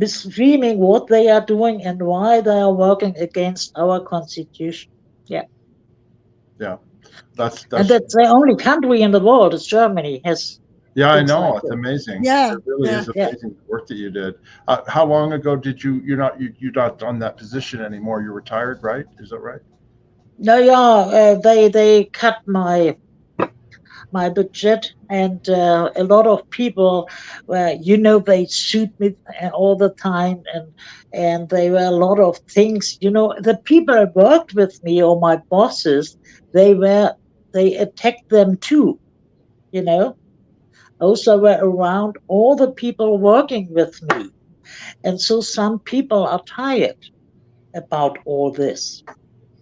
[SPEAKER 4] screaming what they are doing and why they are working against our constitution. Yeah.
[SPEAKER 1] Yeah.
[SPEAKER 4] And
[SPEAKER 1] That's
[SPEAKER 4] that's the only country in the world is Germany has
[SPEAKER 1] yeah, I
[SPEAKER 4] things like
[SPEAKER 1] know. It's
[SPEAKER 4] this.
[SPEAKER 1] amazing.
[SPEAKER 2] Yeah,
[SPEAKER 1] It really
[SPEAKER 2] yeah.
[SPEAKER 1] is
[SPEAKER 4] Yeah.
[SPEAKER 1] amazing the work that you did. How long ago did you're not on that position anymore? You're retired, right? Is that right?
[SPEAKER 4] No, yeah, they cut my budget, and a lot of people they sued me all the time, and there were a lot of things, the people who worked with me or my bosses, they attacked them too, also were around all the people working with me. And so some people are tired about all this,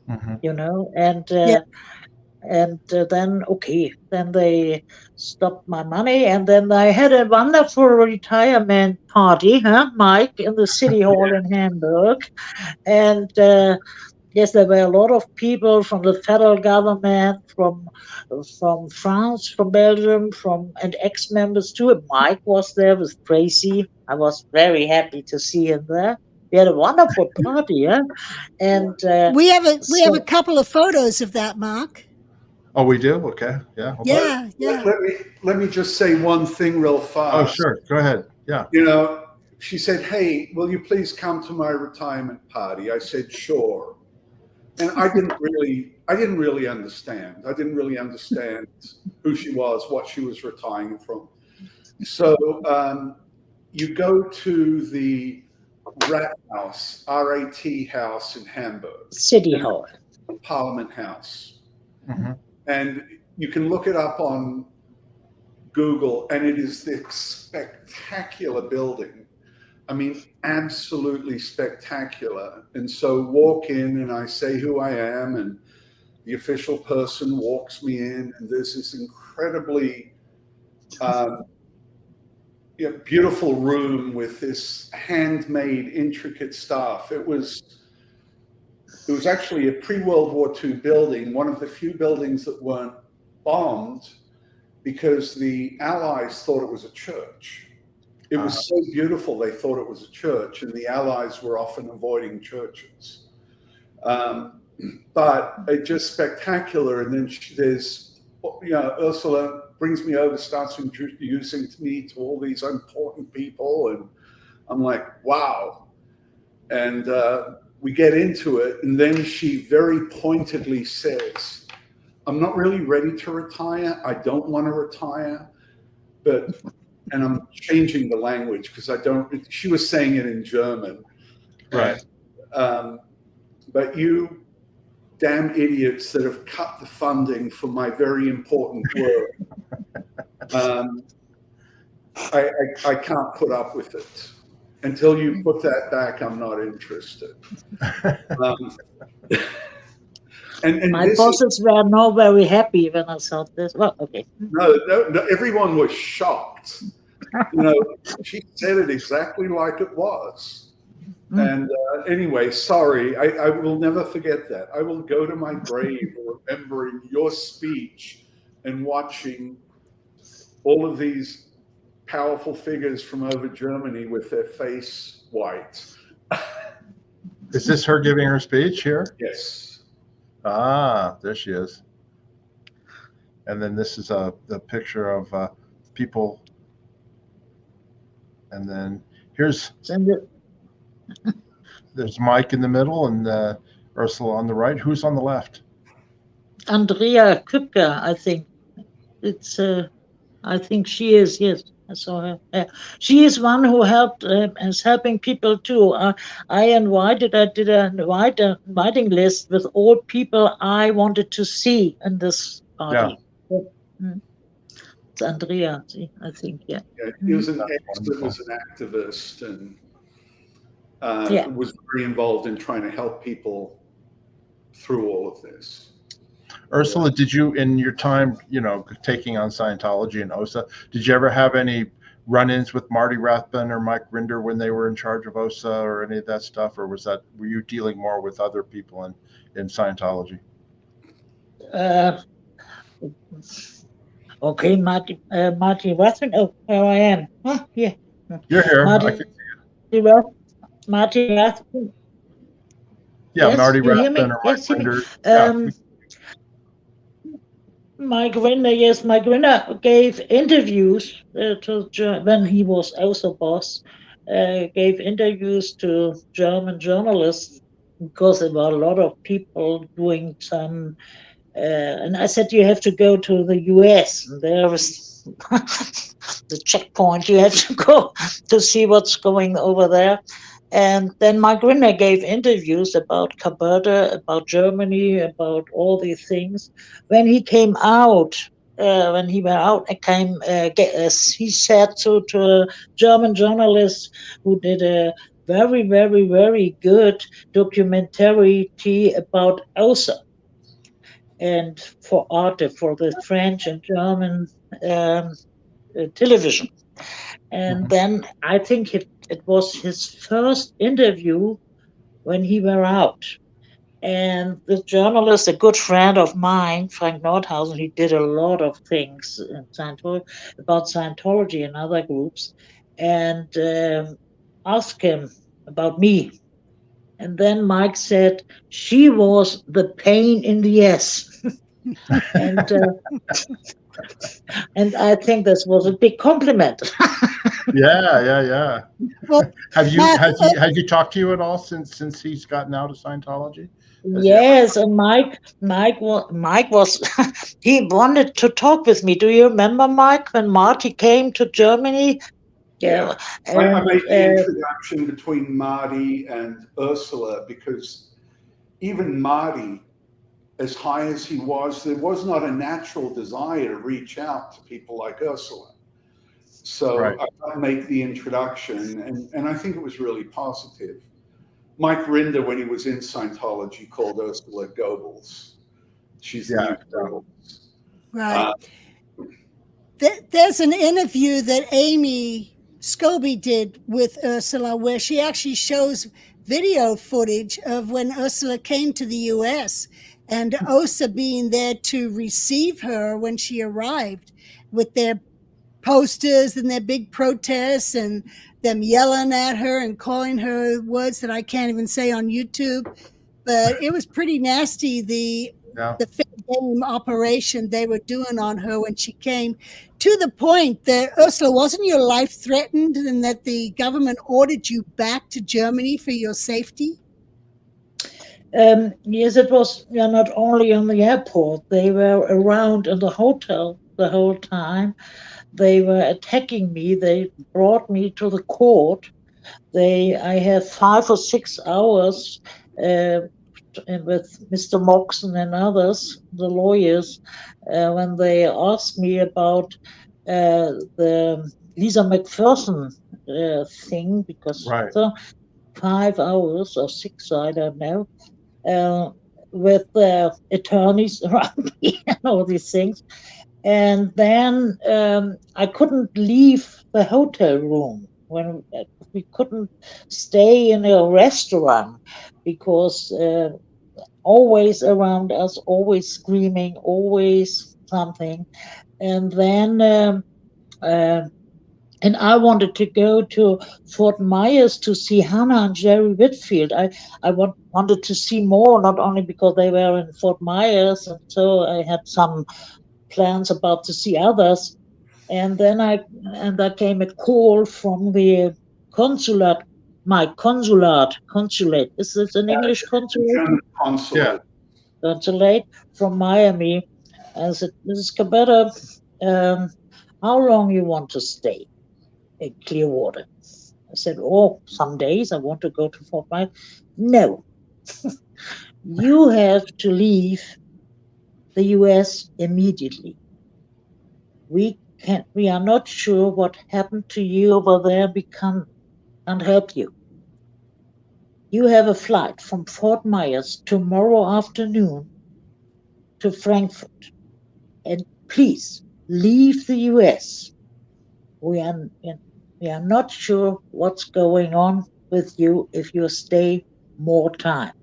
[SPEAKER 1] Mm-hmm.
[SPEAKER 4] and
[SPEAKER 2] Yeah.
[SPEAKER 4] then they stopped my money, and then I had a wonderful retirement party, Mike, in the city hall in Hamburg. And yes, there were a lot of people from the federal government, from France, from Belgium, and ex-members too. And Mike was there with Tracy. I was very happy to see him there. We had a wonderful party, yeah. And
[SPEAKER 2] We have a
[SPEAKER 4] so
[SPEAKER 2] couple of photos of that, Mark.
[SPEAKER 1] Oh, we do? Okay. Yeah. Okay.
[SPEAKER 2] Yeah, yeah.
[SPEAKER 3] Let me just say one thing real
[SPEAKER 1] Oh,
[SPEAKER 3] fast.
[SPEAKER 1] sure. Go ahead. Yeah.
[SPEAKER 3] She said, "Hey, will you please come to my retirement party?" I said, "Sure." And I didn't really understand. I didn't really understand who she was, what she was retiring from. So you go to the Rathaus, RAT House in Hamburg,
[SPEAKER 4] City Hall.
[SPEAKER 3] Parliament House.
[SPEAKER 1] Mm-hmm.
[SPEAKER 3] And you can look it up on Google, and it is this spectacular building. I mean, absolutely spectacular. And so walk in, and I say who I am, and the official person walks me in, and there's this incredibly beautiful room with this handmade, intricate stuff. It was actually a pre-World War II building, one of the few buildings that weren't bombed, because the Allies thought it was a church. It was so beautiful, they thought it was a church, and the Allies were often avoiding churches. But it's just spectacular. And then there's, Ursula brings me over, starts introducing me to all these important people, and I'm like, wow. And we get into it, and then she very pointedly says, "I'm not really ready to retire. I don't want to retire, but," and I'm changing the language because she was saying it in German.
[SPEAKER 1] Right.
[SPEAKER 3] But you damn idiots that have cut the funding for my very important work, I can't put up with it. Until you put that back, I'm not interested. And
[SPEAKER 4] my bosses were not very happy when I saw this. Well, okay.
[SPEAKER 3] No, everyone was shocked. She said it exactly like it was. And anyway, sorry, I will never forget that. I will go to my grave remembering your speech and watching all of these powerful figures from over Germany with their face white.
[SPEAKER 1] Is this her giving her speech here?
[SPEAKER 3] Yes.
[SPEAKER 1] Ah, there she is. And then this is the picture of people. And then there's Mike in the middle and Ursula on the right. Who's on the left?
[SPEAKER 4] Andrea Küpker, I think. I think she is, yes. I saw her. She is one who is helping people too. I did an inviting list with all people I wanted to see in this party. Yeah. It's Andrea, I think, yeah.
[SPEAKER 3] He was an activist and was very involved in trying to help people through all of this.
[SPEAKER 1] Ursula, did you, in your time, taking on Scientology and OSA, did you ever have any run-ins with Marty Rathbun or Mike Rinder when they were in charge of OSA or any of that stuff, or were you dealing more with other people in Scientology?
[SPEAKER 4] Okay, Marty Rathbun. Oh, here I am. Huh? Yeah.
[SPEAKER 1] You're here.
[SPEAKER 4] Marty Rathbun.
[SPEAKER 1] Yeah,
[SPEAKER 4] yes,
[SPEAKER 1] Marty Rathbun or Mike Rinder.
[SPEAKER 4] Mike Rinder, yes, Mike Rinder gave interviews when he was also boss, gave interviews to German journalists because there were a lot of people doing some, and I said, you have to go to the US. And there was the checkpoint, you have to go to see what's going over there. And then Mike Rinder gave interviews about Caberta, about Germany, about all these things. When he came out, he said to a German journalist who did a very, very, very good documentary about OSA and for Arte, for the French and German television. And then I think it was his first interview when he were out. And the journalist, a good friend of mine, Frank Nordhausen, he did a lot of things in about Scientology and other groups, and asked him about me. And then Mike said, she was the pain in the ass. And I think this was a big compliment.
[SPEAKER 1] Yeah. Well, has he talked to you at all since he's gotten out of Scientology?
[SPEAKER 4] Yes, and Mike was he wanted to talk with me. Do you remember, Mike, when Marty came to Germany?
[SPEAKER 3] Yeah. I made the introduction between Marty and Ursula because even Marty, as high as he was, there was not a natural desire to reach out to people like Ursula. So I make the introduction, and I think it was really positive. Mike Rinder, when he was in Scientology, called Ursula Goebbels. She's the new Goebbels.
[SPEAKER 2] Right. There's an interview that Amy Scobie did with Ursula where she actually shows video footage of when Ursula came to the U.S. and OSA being there to receive her when she arrived with their posters and their big protests and them yelling at her and calling her words that I can't even say on YouTube. But it was pretty nasty, the fair game operation they were doing on her when she came, to the point that, Ursula, wasn't your life threatened and that the government ordered you back to Germany for your safety?
[SPEAKER 4] Yes, it was not only on the airport. They were around in the hotel the whole time. They were attacking me. They brought me to the court. I had 5 or 6 hours with Mr. Moxon and others, the lawyers, when they asked me about the Lisa McPherson thing, because 5 hours or 6, I don't know, with attorneys around me and all these things. And then I couldn't leave the hotel room when we couldn't stay in a restaurant because always around us, always screaming, always something. And then And I wanted to go to Fort Myers to see Hannah and Jerry Whitfield. I wanted to see more, not only because they were in Fort Myers, and so I had some plans about to see others. And then there came a call from the consulate, consulate. Is this an English consulate?
[SPEAKER 3] German consulate.
[SPEAKER 4] Consulate from Miami. I said, Mrs. Caberta, how long you want to stay in Clearwater? I said, oh, some days I want to go to Fort Myers. No, you have to leave the US immediately. We are not sure what happened to you over there. We can't help you. You have a flight from Fort Myers tomorrow afternoon to Frankfurt. And please leave the US. We are not sure what's going on with you if you stay more time.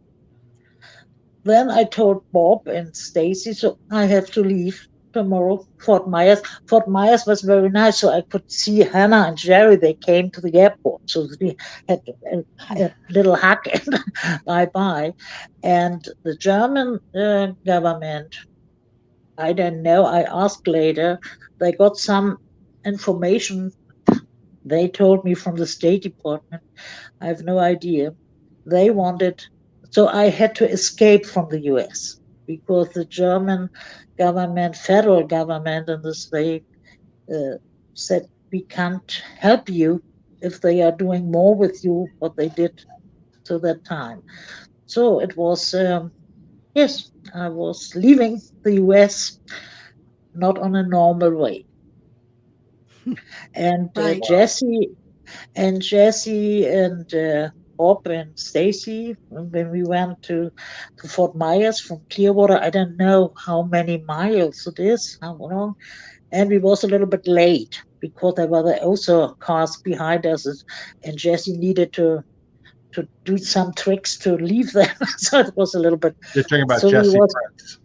[SPEAKER 4] Then I told Bob and Stacy, so I have to leave tomorrow. Fort Myers. Fort Myers was very nice, so I could see Hannah and Jerry. They came to the airport, so we had a little hug and bye-bye. And the German government, I don't know, I asked later, they got some information they told me from the State Department. I have no idea. They wanted, so I had to escape from the US because the German government, federal government, and the state said, we can't help you if they are doing more with you what they did to that time. So it was, yes, I was leaving the US not on a normal way. And
[SPEAKER 2] Right.
[SPEAKER 4] Jesse and Bob and Stacy, when we went to Fort Myers from Clearwater, I don't know how many miles it is, how long, and we was a little bit late because there were also cars behind us, and Jesse needed to do some tricks to leave them, so it was a little bit.
[SPEAKER 1] You're talking about Jesse Prince.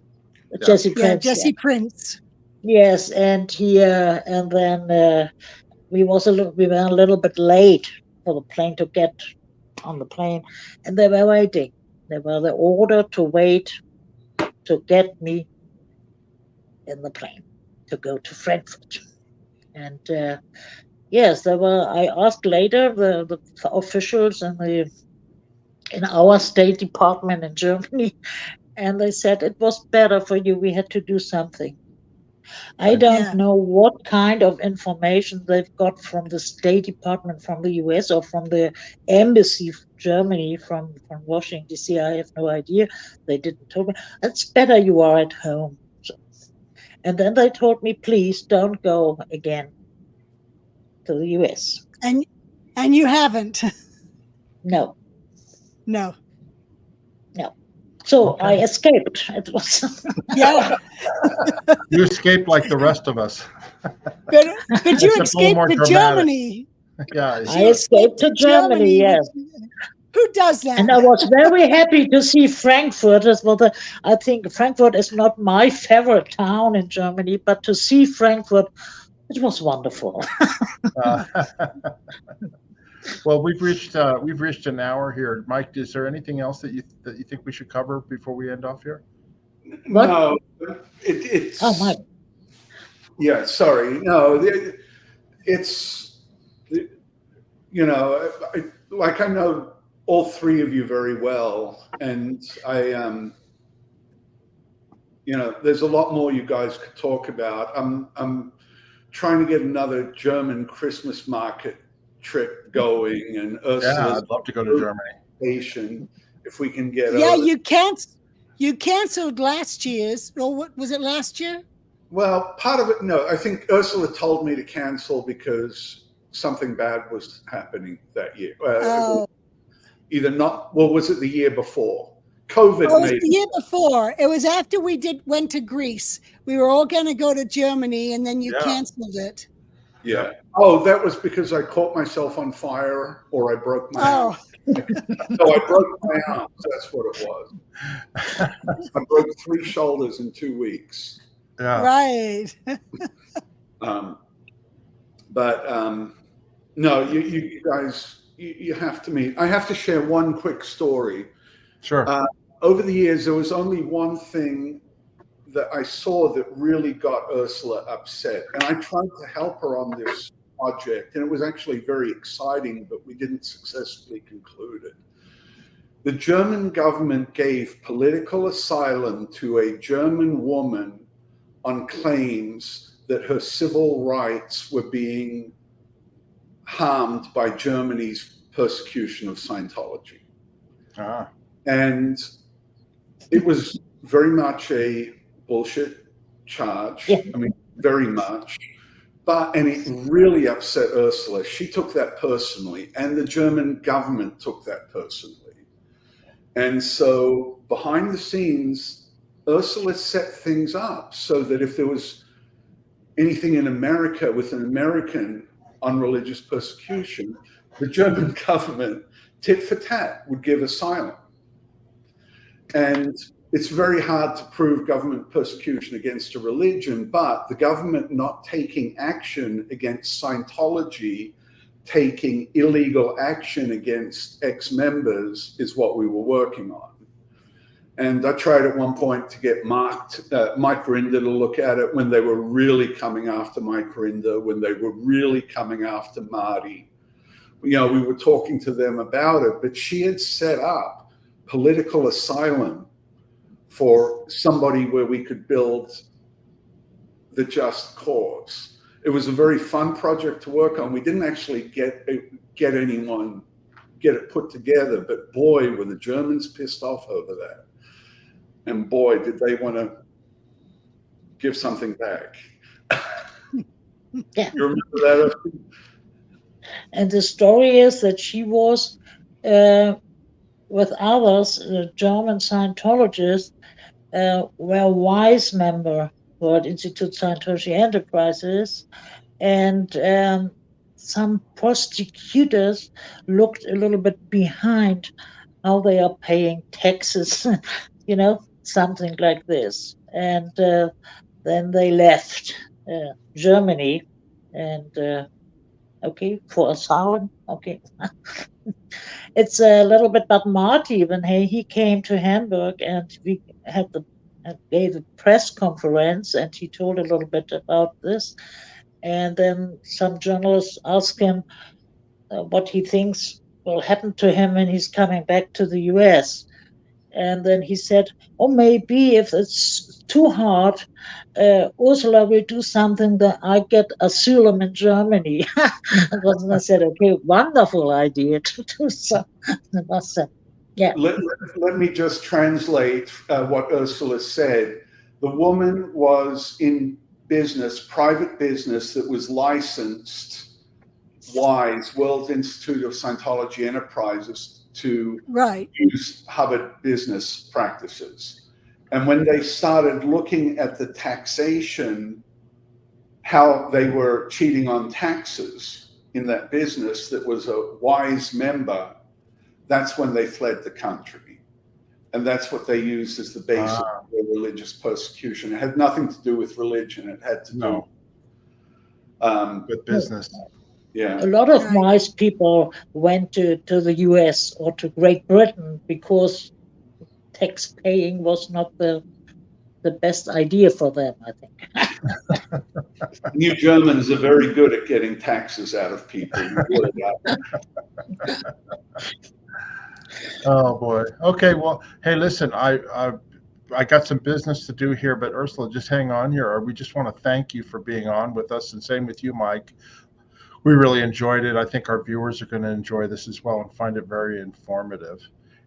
[SPEAKER 4] Jesse Prince.
[SPEAKER 2] Yeah, Jesse Prince.
[SPEAKER 4] Yes, and and then we were a little bit late for the plane to get on the plane, and they were waiting. They were the order to wait to get me in the plane to go to Frankfurt. And yes, there were. I asked later the officials in our State Department in Germany, and they said it was better for you. We had to do something. I don't know what kind of information they've got from the State Department, from the US, or from the embassy of Germany, from Washington, D.C. I have no idea. They didn't tell me. It's better you are at home. So, and then they told me, please don't go again to the US.
[SPEAKER 2] And you haven't?
[SPEAKER 4] No.
[SPEAKER 2] No.
[SPEAKER 4] So okay. I escaped. It was
[SPEAKER 2] yeah.
[SPEAKER 1] You escaped like the rest of us.
[SPEAKER 2] But you escaped to Germany.
[SPEAKER 1] Yeah,
[SPEAKER 4] I escaped to Germany. Yes.
[SPEAKER 2] Who does that?
[SPEAKER 4] And I was very happy to see Frankfurt. I think Frankfurt is not my favorite town in Germany, but to see Frankfurt, it was wonderful.
[SPEAKER 1] Well, we've reached an hour here. Mike, is there anything else that you think we should cover before we end off here?
[SPEAKER 4] What?
[SPEAKER 3] No, it's.
[SPEAKER 4] Oh, Mike.
[SPEAKER 3] Yeah, sorry. No, it's, you know, I know all three of you very well, and you know, there's a lot more you guys could talk about. I'm trying to get another German Christmas market trip going, and Ursula.
[SPEAKER 1] Yeah, I'd love to go to Germany.
[SPEAKER 3] If we can get.
[SPEAKER 2] Yeah, you canceled last year's, or what was it last year?
[SPEAKER 3] Well, part of it, no. I think Ursula told me to cancel because something bad was happening that year. Either not. Well, was it the year before? COVID.
[SPEAKER 2] Oh, it was the year before. It was after we went to Greece. We were all going to go to Germany, and then you canceled it.
[SPEAKER 3] Yeah. Oh, that was because I caught myself on fire, or I broke my arm. So I broke my arm. That's what it was. I broke 3 shoulders in 2 weeks.
[SPEAKER 1] Yeah.
[SPEAKER 2] Right.
[SPEAKER 3] But no, you guys, you have to meet. I have to share one quick story.
[SPEAKER 1] Sure.
[SPEAKER 3] Over the years, there was only one thing that I saw that really got Ursula upset. And I tried to help her on this project, and it was actually very exciting, but we didn't successfully conclude it. The German government gave political asylum to a German woman on claims that her civil rights were being harmed by Germany's persecution of Scientology.
[SPEAKER 1] Ah.
[SPEAKER 3] And it was very much a bullshit charge.
[SPEAKER 4] Yeah.
[SPEAKER 3] I mean, very much. And it really upset Ursula. She took that personally, and the German government took that personally. And so behind the scenes, Ursula set things up so that if there was anything in America with an American on religious persecution, the German government, tit for tat, would give asylum. And it's very hard to prove government persecution against a religion, but the government not taking action against Scientology, taking illegal action against ex-members is what we were working on. And I tried at one point to get Mike Rinder to look at it when they were really coming after Mike Rinder, when they were really coming after Marty. You know, we were talking to them about it, but she had set up political asylum for somebody where we could build the just cause. It was a very fun project to work on. We didn't actually get it put together, but boy, were the Germans pissed off over that. And boy, did they want to give something back.
[SPEAKER 4] Yeah.
[SPEAKER 3] You remember that?
[SPEAKER 4] And the story is that she was, with others, German Scientologists, were a wise member for Institute Scientology Enterprises, and some prosecutors looked a little bit behind how they are paying taxes, you know, something like this. And then they left Germany, and okay, for asylum, okay. It's a little bit, but Marty, when he came to Hamburg and we had gave a press conference, and he told a little bit about this. And then some journalists asked him what he thinks will happen to him when he's coming back to the US. And then he said, oh, maybe if it's too hard, Ursula will do something that I get asylum in Germany. And I said, okay, wonderful idea to do so. Yeah.
[SPEAKER 3] Let me just translate what Ursula said. The woman was in business, private business that was licensed, WISE, World Institute of Scientology Enterprises, to use Hubbard business practices. And when they started looking at the taxation, how they were cheating on taxes in that business that was a WISE member, that's when they fled the country. And that's what they used as the basis of their religious persecution. It had nothing to do with religion. It had to do
[SPEAKER 1] with business.
[SPEAKER 3] Yeah.
[SPEAKER 4] A lot of wise people went to the US or to Great Britain because tax paying was not the best idea for them, I think.
[SPEAKER 3] You Germans are very good at getting taxes out of people.
[SPEAKER 1] Oh boy. Okay. Well, hey, listen, I got some business to do here, but Ursula, just hang on here. We just want to thank you for being on with us, and same with you, Mike. We really enjoyed it. I think our viewers are going to enjoy this as well and find it very informative.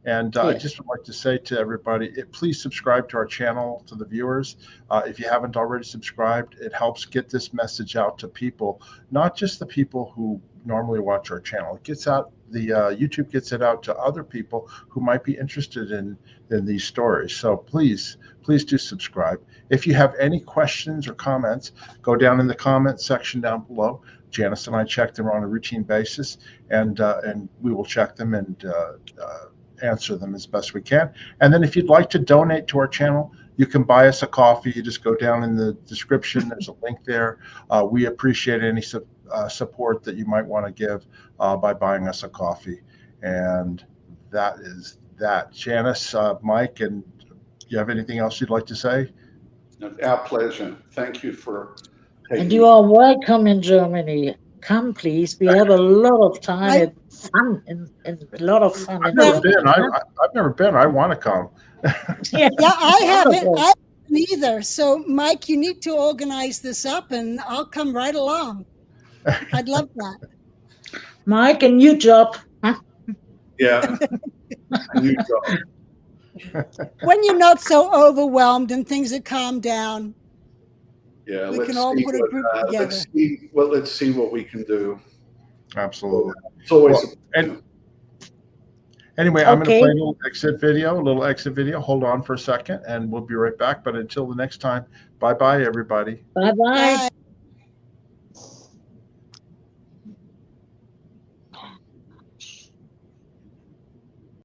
[SPEAKER 1] And I just would like to say to everybody, please subscribe to our channel, to the viewers. If you haven't already subscribed, it helps get this message out to people, not just the people who normally watch our channel. It gets out, YouTube gets it out to other people who might be interested in these stories. So please do subscribe. If you have any questions or comments, go down in the comment section down below. Janis and I check them on a routine basis, and we will check them and answer them as best we can. And then if you'd like to donate to our channel, you can buy us a coffee. You just go down in the description. There's a link there. We appreciate any support that you might want to give by buying us a coffee. And that is that. Janis, Mike, and you have anything else you'd like to say?
[SPEAKER 3] Our pleasure. Thank you for taking.
[SPEAKER 4] And you are welcome in Germany. Come, please. We have a lot of time and fun, and a lot of fun.
[SPEAKER 1] I've never been. I've never been. I want to come.
[SPEAKER 2] Yeah, I haven't. I haven't either. So, Mike, you need to organize this up, and I'll come right along. I'd love that.
[SPEAKER 4] Mike, a new job.
[SPEAKER 3] Yeah, a new job.
[SPEAKER 2] When you're not so overwhelmed and things are calmed down,
[SPEAKER 3] Yeah,
[SPEAKER 2] we can all put a group together.
[SPEAKER 3] Let's see what we can do.
[SPEAKER 1] Absolutely.
[SPEAKER 3] It's always.
[SPEAKER 1] Anyway, I'm going to play a little exit video. Hold on for a second, and we'll be right back. But until the next time, bye-bye, everybody.
[SPEAKER 4] Bye-bye.
[SPEAKER 2] Bye.